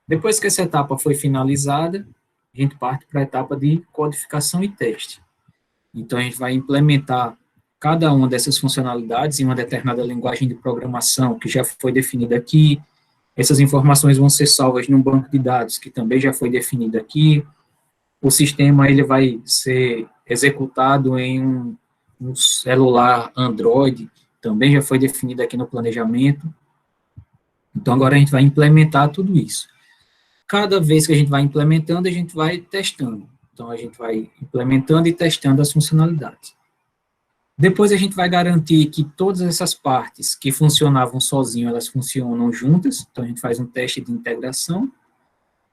[SPEAKER 1] Depois que essa etapa foi finalizada, a gente parte para a etapa de codificação e teste. Então, a gente vai implementar cada uma dessas funcionalidades em uma determinada linguagem de programação que já foi definida aqui. Essas informações vão ser salvas num banco de dados que também já foi definido aqui. O sistema ele vai ser executado em um celular Android, também já foi definido aqui no planejamento. Então, agora a gente vai implementar tudo isso. Cada vez que a gente vai implementando, a gente vai testando. Então, a gente vai implementando e testando as funcionalidades. Depois, a gente vai garantir que todas essas partes que funcionavam sozinho, elas funcionam juntas. Então, a gente faz um teste de integração.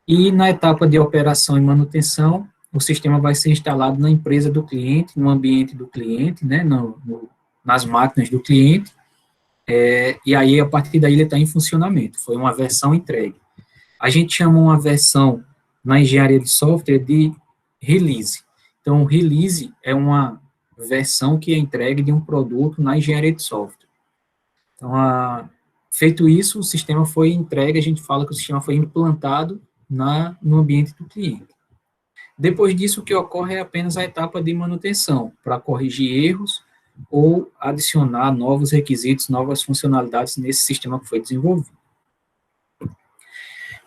[SPEAKER 1] E, na etapa de operação e manutenção, o sistema vai ser instalado na empresa do cliente, no ambiente do cliente, né, nas máquinas do cliente. E aí, a partir daí, ele está em funcionamento. Foi uma versão entregue. A gente chama uma versão na engenharia de software de release. Então, release é uma versão que é entregue de um produto na engenharia de software. Então, feito isso, o sistema foi entregue, a gente fala que o sistema foi implantado no ambiente do cliente. Depois disso, o que ocorre é apenas a etapa de manutenção, para corrigir erros ou adicionar novos requisitos, novas funcionalidades nesse sistema que foi desenvolvido.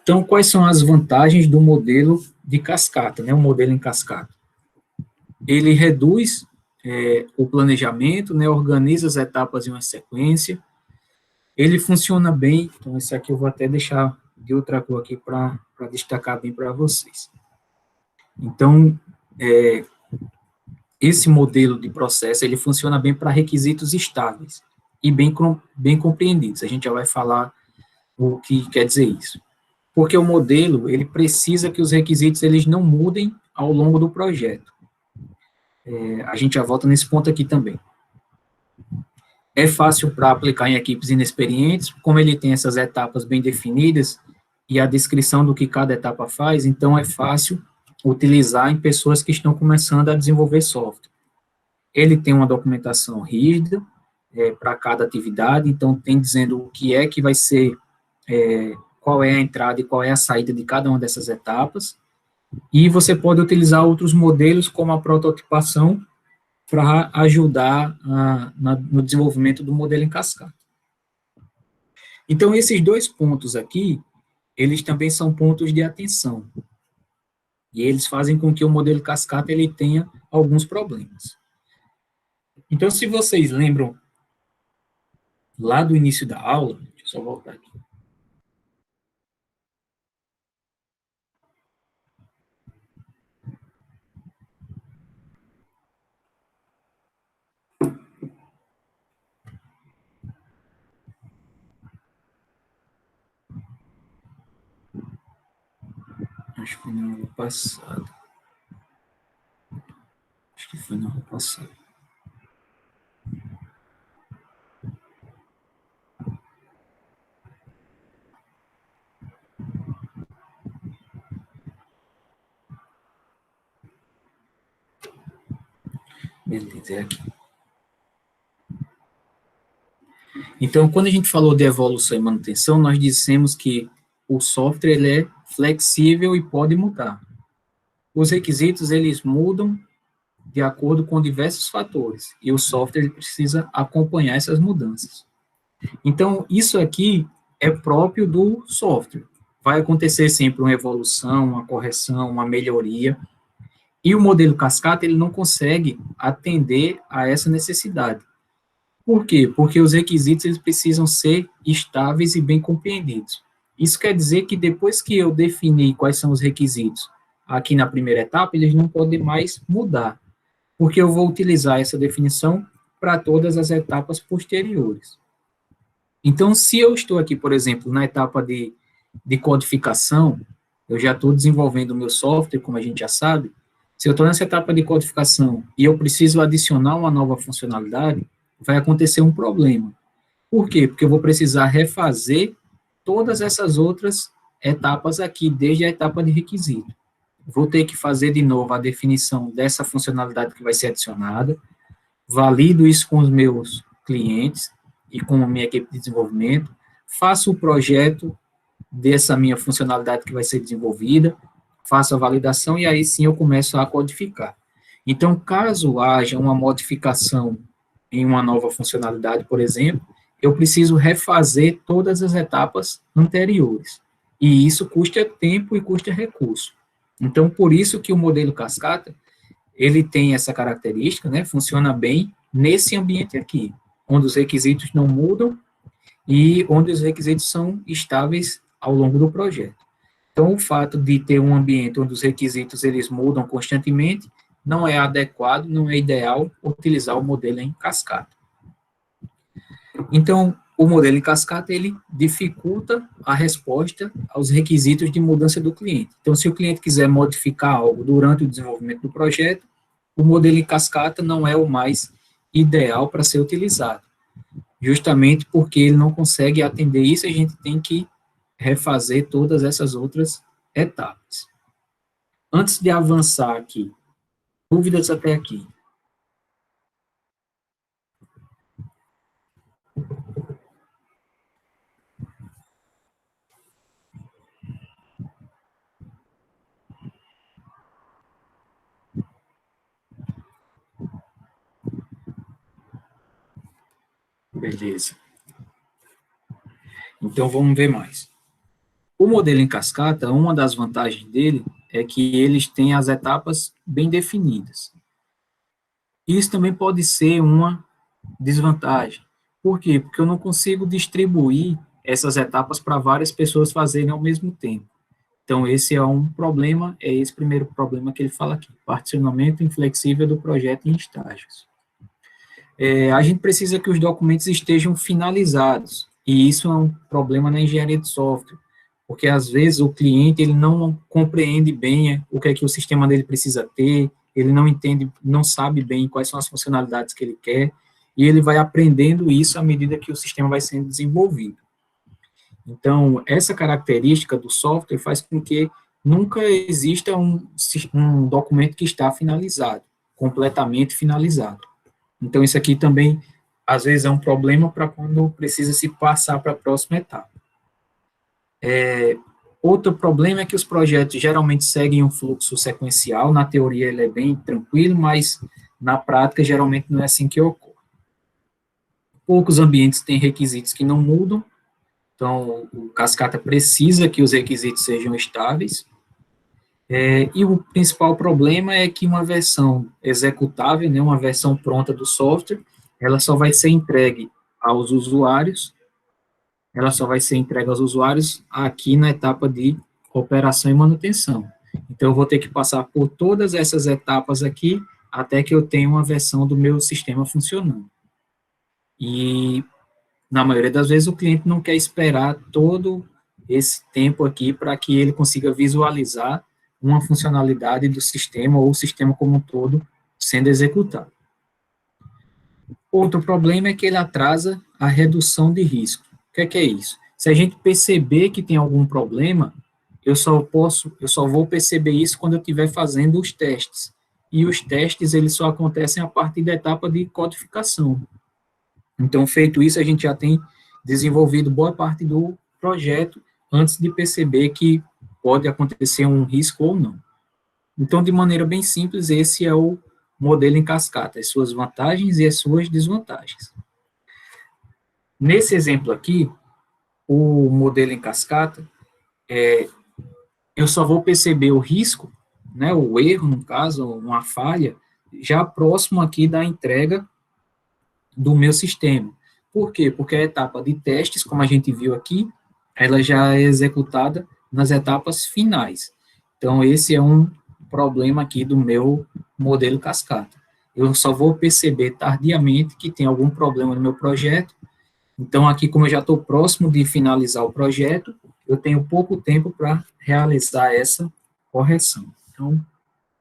[SPEAKER 1] Então, quais são as vantagens do modelo de cascata, né, o modelo em cascata? Ele reduz o planejamento, né, organiza as etapas em uma sequência, ele funciona bem, então esse aqui eu vou até deixar de outra cor aqui para destacar bem para vocês. Então, esse modelo de processo, ele funciona bem para requisitos estáveis e bem compreendidos. A gente já vai falar o que quer dizer isso. Porque o modelo, ele precisa que os requisitos, eles não mudem ao longo do projeto. A gente já volta nesse ponto aqui também. É fácil para aplicar em equipes inexperientes, como ele tem essas etapas bem definidas e a descrição do que cada etapa faz, então é fácil utilizar em pessoas que estão começando a desenvolver software. Ele tem uma documentação rígida para cada atividade, então tem dizendo o que é que vai ser, qual é a entrada e qual é a saída de cada uma dessas etapas, e você pode utilizar outros modelos, como a prototipação, para ajudar no desenvolvimento do modelo em cascata. Então, esses dois pontos aqui, eles também são pontos de atenção, e eles fazem com que o modelo cascata ele tenha alguns problemas. Então, se vocês lembram, lá do início da aula, deixa eu só voltar aqui. Acho que foi na aula passada. Acho que foi na aula passada. Beleza, é aqui. Então, quando a gente falou de evolução e manutenção, nós dissemos que o software ele é flexível e pode mudar. Os requisitos, eles mudam de acordo com diversos fatores, e o software ele precisa acompanhar essas mudanças. Então, isso aqui é próprio do software. Vai acontecer sempre uma evolução, uma correção, uma melhoria, e o modelo cascata, ele não consegue atender a essa necessidade. Por quê? Porque os requisitos, eles precisam ser estáveis e bem compreendidos. Isso quer dizer que depois que eu definir quais são os requisitos aqui na primeira etapa, eles não podem mais mudar, porque eu vou utilizar essa definição para todas as etapas posteriores. Então, se eu estou aqui, por exemplo, na etapa de codificação, eu já estou desenvolvendo o meu software, como a gente já sabe. Se eu estou nessa etapa de codificação e eu preciso adicionar uma nova funcionalidade, vai acontecer um problema. Por quê? Porque eu vou precisar refazer todas essas outras etapas aqui, desde a etapa de requisito. Vou ter que fazer de novo a definição dessa funcionalidade que vai ser adicionada, valido isso com os meus clientes e com a minha equipe de desenvolvimento, faço o projeto dessa minha funcionalidade que vai ser desenvolvida, faço a validação e aí sim eu começo a codificar. Então, caso haja uma modificação em uma nova funcionalidade, por exemplo, eu preciso refazer todas as etapas anteriores. E isso custa tempo e custa recurso. Então, por isso que o modelo cascata, ele tem essa característica, né, funciona bem nesse ambiente aqui, onde os requisitos não mudam e onde os requisitos são estáveis ao longo do projeto. Então, o fato de ter um ambiente onde os requisitos eles mudam constantemente não é adequado, não é ideal utilizar o modelo em cascata. Então, o modelo em cascata, ele dificulta a resposta aos requisitos de mudança do cliente. Então, se o cliente quiser modificar algo durante o desenvolvimento do projeto, o modelo em cascata não é o mais ideal para ser utilizado. Justamente porque ele não consegue atender isso, a gente tem que refazer todas essas outras etapas. Antes de avançar aqui, dúvidas até aqui? Beleza. Então, vamos ver mais. O modelo em cascata, uma das vantagens dele é que eles têm as etapas bem definidas. Isso também pode ser uma desvantagem. Por quê? Porque eu não consigo distribuir essas etapas para várias pessoas fazerem ao mesmo tempo. Então, esse é um problema, é esse primeiro problema que ele fala aqui, particionamento inflexível do projeto em estágios. A gente precisa que os documentos estejam finalizados, e isso é um problema na engenharia de software, porque às vezes o cliente ele não compreende bem o que é que o sistema dele precisa ter, ele não entende, não sabe bem quais são as funcionalidades que ele quer, e ele vai aprendendo isso à medida que o sistema vai sendo desenvolvido. Então, essa característica do software faz com que nunca exista um documento que está finalizado, completamente finalizado. Então, isso aqui também, às vezes, é um problema para quando precisa se passar para a próxima etapa. Outro problema é que os projetos geralmente seguem um fluxo sequencial, na teoria ele é bem tranquilo, mas na prática geralmente não é assim que ocorre. Poucos ambientes têm requisitos que não mudam, então o Cascata precisa que os requisitos sejam estáveis, e o principal problema é que uma versão executável, né, uma versão pronta do software, ela só vai ser entregue aos usuários, ela só vai ser entregue aos usuários aqui na etapa de operação e manutenção. Então, eu vou ter que passar por todas essas etapas aqui até que eu tenha uma versão do meu sistema funcionando. E, na maioria das vezes, o cliente não quer esperar todo esse tempo aqui para que ele consiga visualizar uma funcionalidade do sistema ou o sistema como um todo sendo executado. Outro problema é que ele atrasa a redução de risco. O que é isso? Se a gente perceber que tem algum problema, eu só vou perceber isso quando eu estiver fazendo os testes. E os testes, eles só acontecem a partir da etapa de codificação. Então, feito isso, a gente já tem desenvolvido boa parte do projeto antes de perceber que pode acontecer um risco ou não. Então, de maneira bem simples, esse é o modelo em cascata, as suas vantagens e as suas desvantagens. Nesse exemplo aqui, o modelo em cascata, eu só vou perceber o risco, né, o erro, no caso, uma falha, já próximo aqui da entrega do meu sistema. Por quê? Porque a etapa de testes, como a gente viu aqui, ela já é executada nas etapas finais. Então, esse é um problema aqui do meu modelo cascata. Eu só vou perceber tardiamente que tem algum problema no meu projeto. Então, aqui, como eu já estou próximo de finalizar o projeto, eu tenho pouco tempo para realizar essa correção. Então,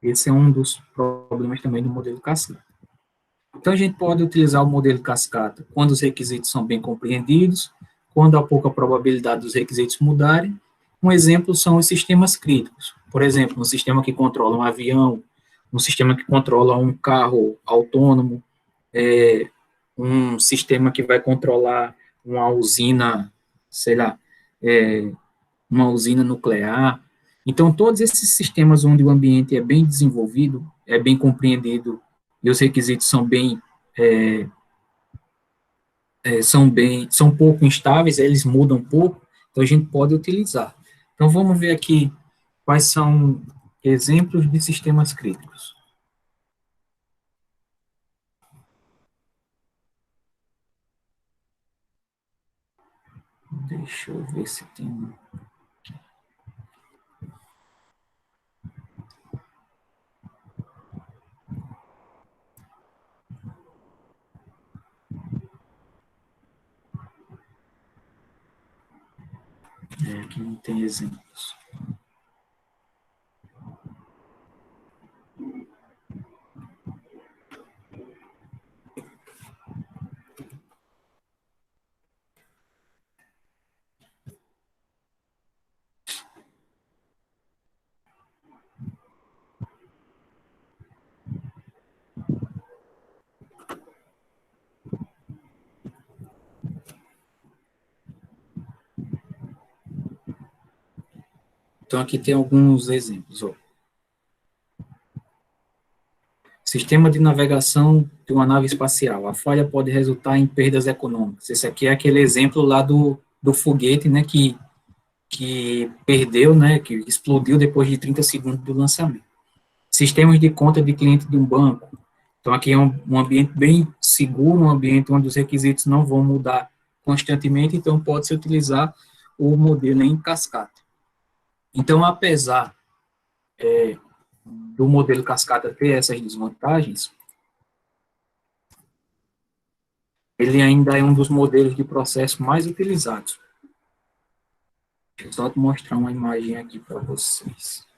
[SPEAKER 1] esse é um dos problemas também do modelo cascata. Então, a gente pode utilizar o modelo cascata quando os requisitos são bem compreendidos, quando há pouca probabilidade dos requisitos mudarem. Um exemplo são os sistemas críticos. Por exemplo, um sistema que controla um avião, um sistema que controla um carro autônomo, um sistema que vai controlar uma usina, sei lá, uma usina nuclear. Então, todos esses sistemas onde o ambiente é bem desenvolvido, é bem compreendido e os requisitos é, são pouco instáveis, eles mudam um pouco, então a gente pode utilizar. Então, vamos ver aqui quais são exemplos de sistemas críticos. Deixa eu ver se tem um. Aqui não tem exemplos. Então, aqui tem alguns exemplos. Ó. Sistema de navegação de uma nave espacial. A falha pode resultar em perdas econômicas. Esse aqui é aquele exemplo lá do foguete, né, que perdeu, né, que explodiu depois de 30 segundos do lançamento. Sistemas de conta de cliente de um banco. Então, aqui é um ambiente bem seguro, um ambiente onde os requisitos não vão mudar constantemente, então pode-se utilizar o modelo em cascata. Então, apesar do modelo cascata ter essas desvantagens, ele ainda é um dos modelos de processo mais utilizados. Deixa eu só te mostrar uma imagem aqui para vocês.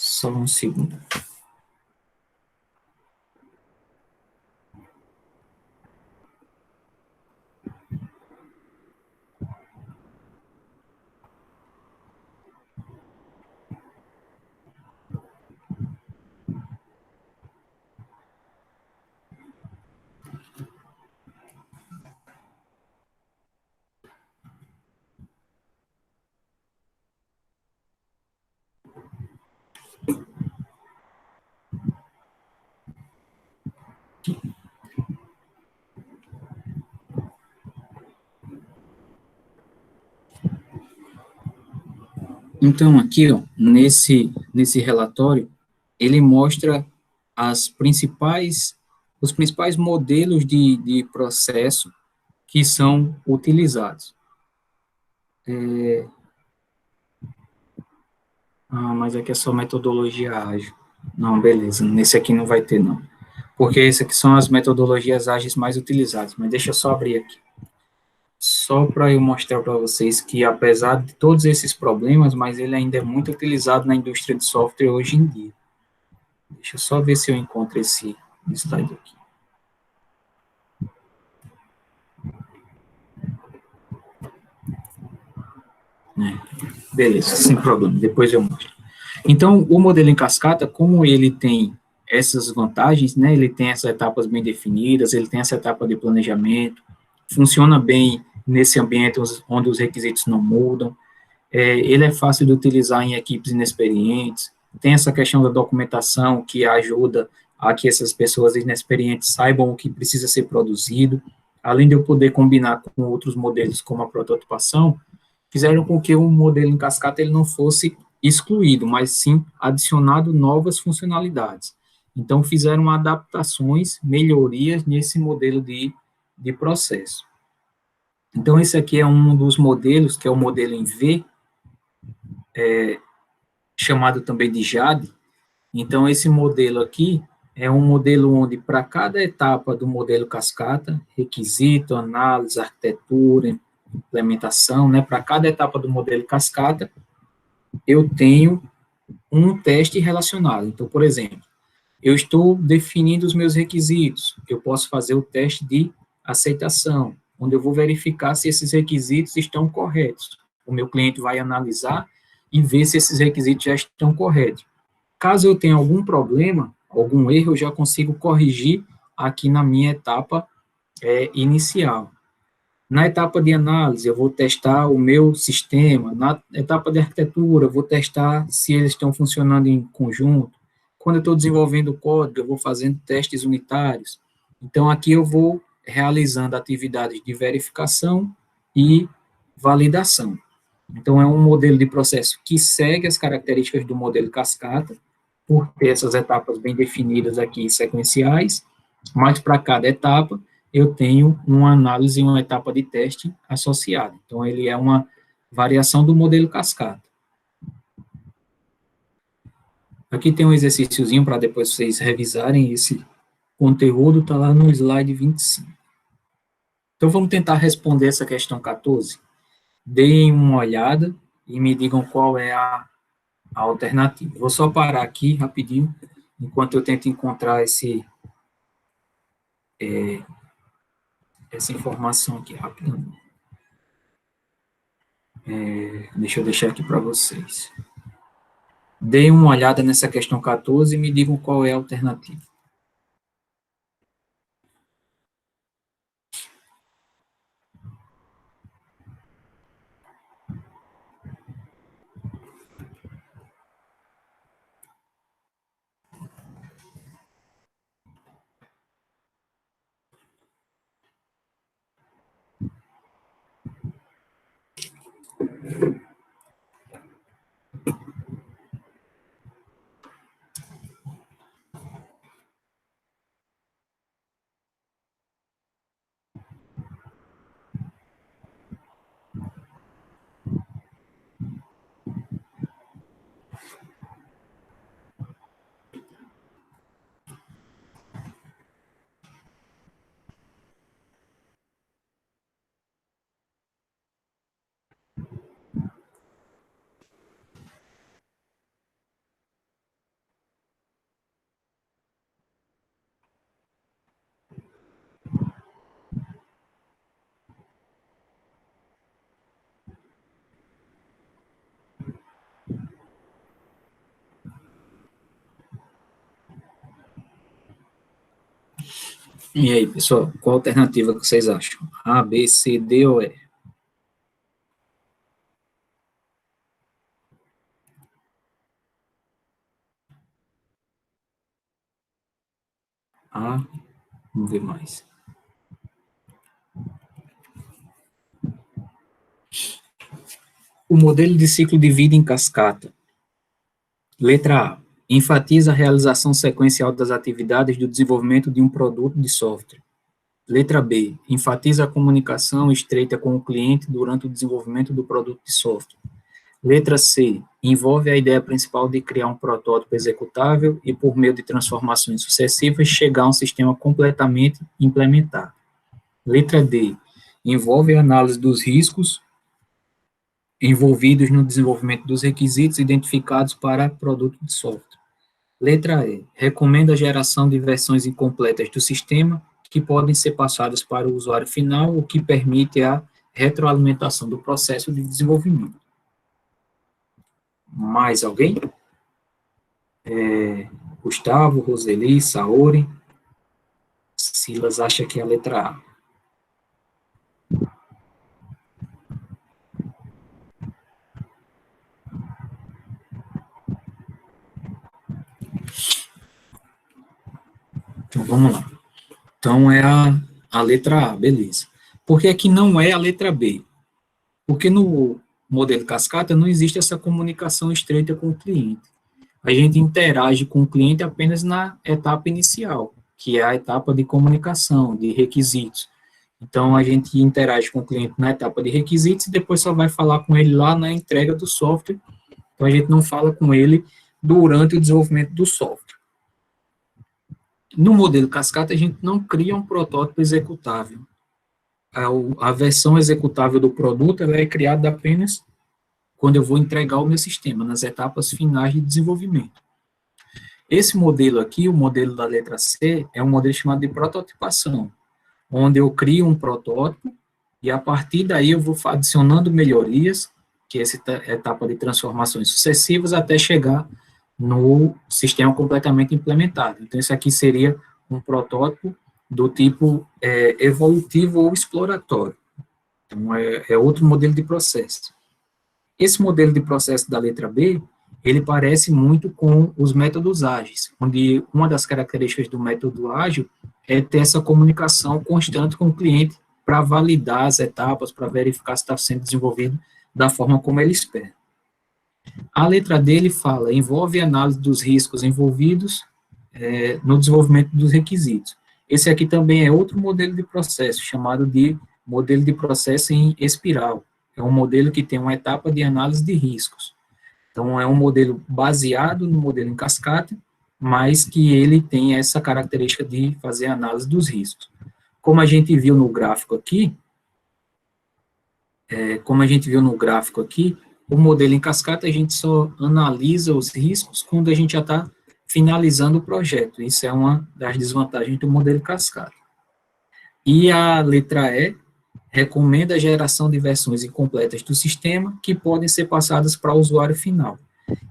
[SPEAKER 1] Só um segundo. Então, aqui, ó, nesse relatório, ele mostra os principais modelos de processo que são utilizados. Mas aqui é só metodologia ágil. Não, beleza, nesse aqui não vai ter, não. Porque esse aqui são as metodologias ágeis mais utilizadas, mas deixa eu só abrir aqui. Só para eu mostrar para vocês que, apesar de todos esses problemas, mas ele ainda é muito utilizado na indústria de software hoje em dia. Deixa eu só ver se eu encontro esse slide aqui. Beleza, sem problema, depois eu mostro. Então, o modelo em cascata, como ele tem essas vantagens, né, ele tem essas etapas bem definidas, ele tem essa etapa de planejamento, funciona bem nesse ambiente onde os requisitos não mudam, ele é fácil de utilizar em equipes inexperientes, tem essa questão da documentação que ajuda a que essas pessoas inexperientes saibam o que precisa ser produzido, além de eu poder combinar com outros modelos como a prototipação, fizeram com que o modelo em cascata ele não fosse excluído, mas sim adicionado novas funcionalidades. Então, fizeram adaptações, melhorias nesse modelo de processo. Então, esse aqui é um dos modelos, que é o modelo em V, chamado também de JAD. Então, esse modelo aqui é um modelo onde, para cada etapa do modelo cascata, requisito, análise, arquitetura, implementação, né, para cada etapa do modelo cascata, eu tenho um teste relacionado. Então, por exemplo, eu estou definindo os meus requisitos, eu posso fazer o teste de aceitação, onde eu vou verificar se esses requisitos estão corretos. O meu cliente vai analisar e ver se esses requisitos já estão corretos. Caso eu tenha algum problema, algum erro, eu já consigo corrigir aqui na minha etapa inicial. Na etapa de análise, eu vou testar o meu sistema. Na etapa de arquitetura, eu vou testar se eles estão funcionando em conjunto. Quando eu estou desenvolvendo o código, eu vou fazendo testes unitários. Então, aqui eu vou realizando atividades de verificação e validação. Então, é um modelo de processo que segue as características do modelo cascata, por ter essas etapas bem definidas aqui, sequenciais, mas para cada etapa, eu tenho uma análise e uma etapa de teste associada. Então, ele é uma variação do modelo cascata. Aqui tem um exercíciozinho para depois vocês revisarem esse conteúdo, está lá no slide 25. Então, vamos tentar responder essa questão 14. Deem uma olhada e me digam qual é a alternativa. Vou só parar aqui rapidinho, enquanto eu tento encontrar esse essa informação aqui rapidamente. Deixa eu deixar aqui para vocês. Deem uma olhada nessa questão 14 e me digam qual é a alternativa. E aí, pessoal, qual a alternativa que vocês acham? A, B, C, D ou E? A, vamos ver mais. O modelo de ciclo de vida em cascata. Letra A. Enfatiza a realização sequencial das atividades do desenvolvimento de um produto de software. Letra B. Enfatiza a comunicação estreita com o cliente durante o desenvolvimento do produto de software. Letra C. Envolve a ideia principal de criar um protótipo executável e, por meio de transformações sucessivas, chegar a um sistema completamente implementado. Letra D. Envolve a análise dos riscos envolvidos no desenvolvimento dos requisitos identificados para produto de software. Letra E. Recomenda a geração de versões incompletas do sistema que podem ser passadas para o usuário final, o que permite a retroalimentação do processo de desenvolvimento. Mais alguém? Gustavo, Roseli, Saori. Silas acha que é a letra A. Então, vamos lá. Então, é a letra A, beleza. Por que é que não é a letra B? Porque no modelo cascata não existe essa comunicação estreita com o cliente. A gente interage com o cliente apenas na etapa inicial, que é a etapa de comunicação, de requisitos. Então, a gente interage com o cliente na etapa de requisitos e depois só vai falar com ele lá na entrega do software. Então, a gente não fala com ele durante o desenvolvimento do software. No modelo cascata, a gente não cria um protótipo executável. A versão executável do produto ela é criada apenas quando eu vou entregar o meu sistema, nas etapas finais de desenvolvimento. Esse modelo aqui, o modelo da letra C, é um modelo chamado de prototipação, onde eu crio um protótipo e a partir daí eu vou adicionando melhorias, que é essa etapa de transformações sucessivas, até chegar no sistema completamente implementado. Então, isso aqui seria um protótipo do tipo evolutivo ou exploratório. Então, é outro modelo de processo. Esse modelo de processo da letra B, ele parece muito com os métodos ágeis, onde uma das características do método ágil é ter essa comunicação constante com o cliente para validar as etapas, para verificar se está sendo desenvolvido da forma como ele espera. A letra D, ele fala, envolve análise dos riscos envolvidos no desenvolvimento dos requisitos. Esse aqui também é outro modelo de processo, chamado de modelo de processo em espiral. É um modelo que tem uma etapa de análise de riscos. Então, é um modelo baseado no modelo em cascata, mas que ele tem essa característica de fazer análise dos riscos. Como a gente viu no gráfico aqui, o modelo em cascata, a gente só analisa os riscos quando a gente já está finalizando o projeto. Isso é uma das desvantagens do modelo cascata. E a letra E recomenda a geração de versões incompletas do sistema que podem ser passadas para o usuário final.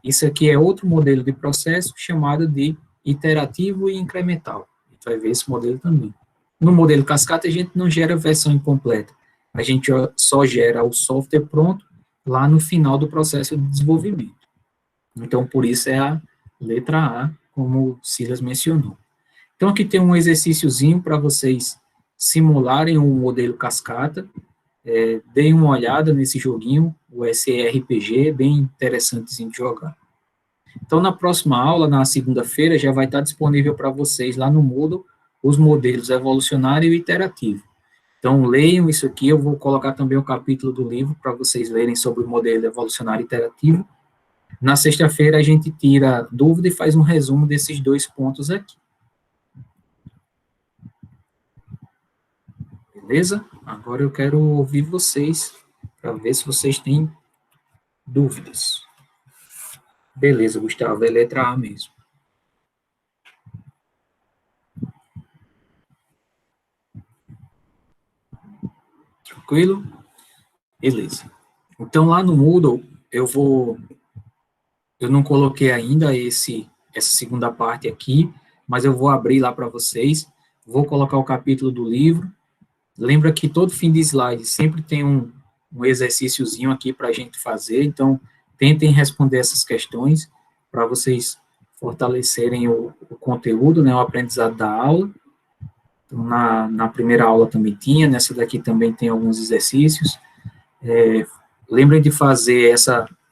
[SPEAKER 1] Isso aqui é outro modelo de processo chamado de iterativo e incremental. A gente vai ver esse modelo também. No modelo cascata, a gente não gera versão incompleta. A gente só gera o software pronto lá no final do processo de desenvolvimento. Então, por isso é a letra A, como o Silas mencionou. Então, aqui tem um exercíciozinho para vocês simularem um modelo cascata. Deem uma olhada nesse joguinho, o SRPG, bem interessantezinho de jogar. Então, na próxima aula, na segunda-feira, já vai estar disponível para vocês lá no Moodle os modelos evolucionário e iterativo. Então, leiam isso aqui, eu vou colocar também o capítulo do livro para vocês lerem sobre o modelo evolucionário e iterativo. Na sexta-feira, a gente tira dúvida e faz um resumo desses dois pontos aqui. Beleza? Agora eu quero ouvir vocês, para ver se vocês têm dúvidas. Beleza, Gustavo, é letra A mesmo. Tranquilo? Beleza. Então, lá no Moodle, eu não coloquei ainda essa segunda parte aqui, mas eu vou abrir lá para vocês, vou colocar o capítulo do livro. Lembra que todo fim de slide sempre tem um exercíciozinho aqui para a gente fazer, então tentem responder essas questões para vocês fortalecerem o conteúdo, né, o aprendizado da aula. Então, na primeira aula também tinha, nessa daqui também tem alguns exercícios. Lembrem de fazer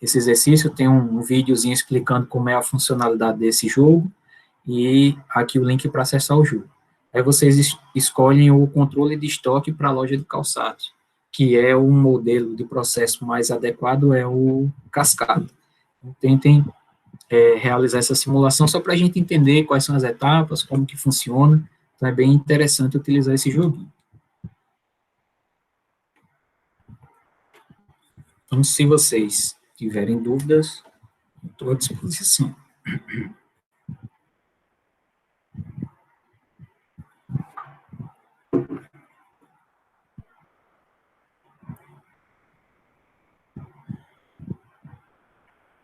[SPEAKER 1] esse exercício, tem um videozinho explicando como é a funcionalidade desse jogo, e aqui o link para acessar o jogo. Aí vocês escolhem o controle de estoque para a loja de calçados, que é o modelo de processo mais adequado, é o cascata. Então, tentem realizar essa simulação só para a gente entender quais são as etapas, como que funciona. Então, é bem interessante utilizar esse joguinho. Então, se vocês tiverem dúvidas, estou à disposição.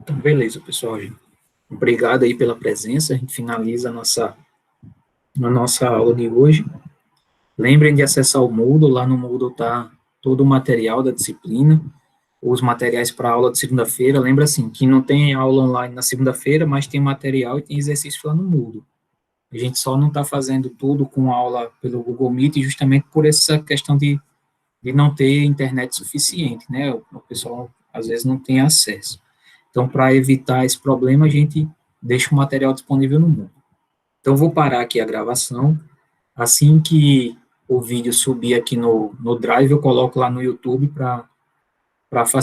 [SPEAKER 1] Então, beleza, pessoal. Obrigado aí pela presença. A gente finaliza a nossa aula de hoje. Lembrem de acessar o Moodle. Lá no Moodle está todo o material da disciplina, os materiais para a aula de segunda-feira. Lembra assim, que não tem aula online na segunda-feira, mas tem material e tem exercício lá no Moodle. A gente só não está fazendo tudo com aula pelo Google Meet, justamente por essa questão de não ter internet suficiente, né? O pessoal, às vezes, não tem acesso. Então, para evitar esse problema, a gente deixa o material disponível no Moodle. Então, vou parar aqui a gravação. Assim que o vídeo subir aqui no Drive, eu coloco lá no YouTube para facilitar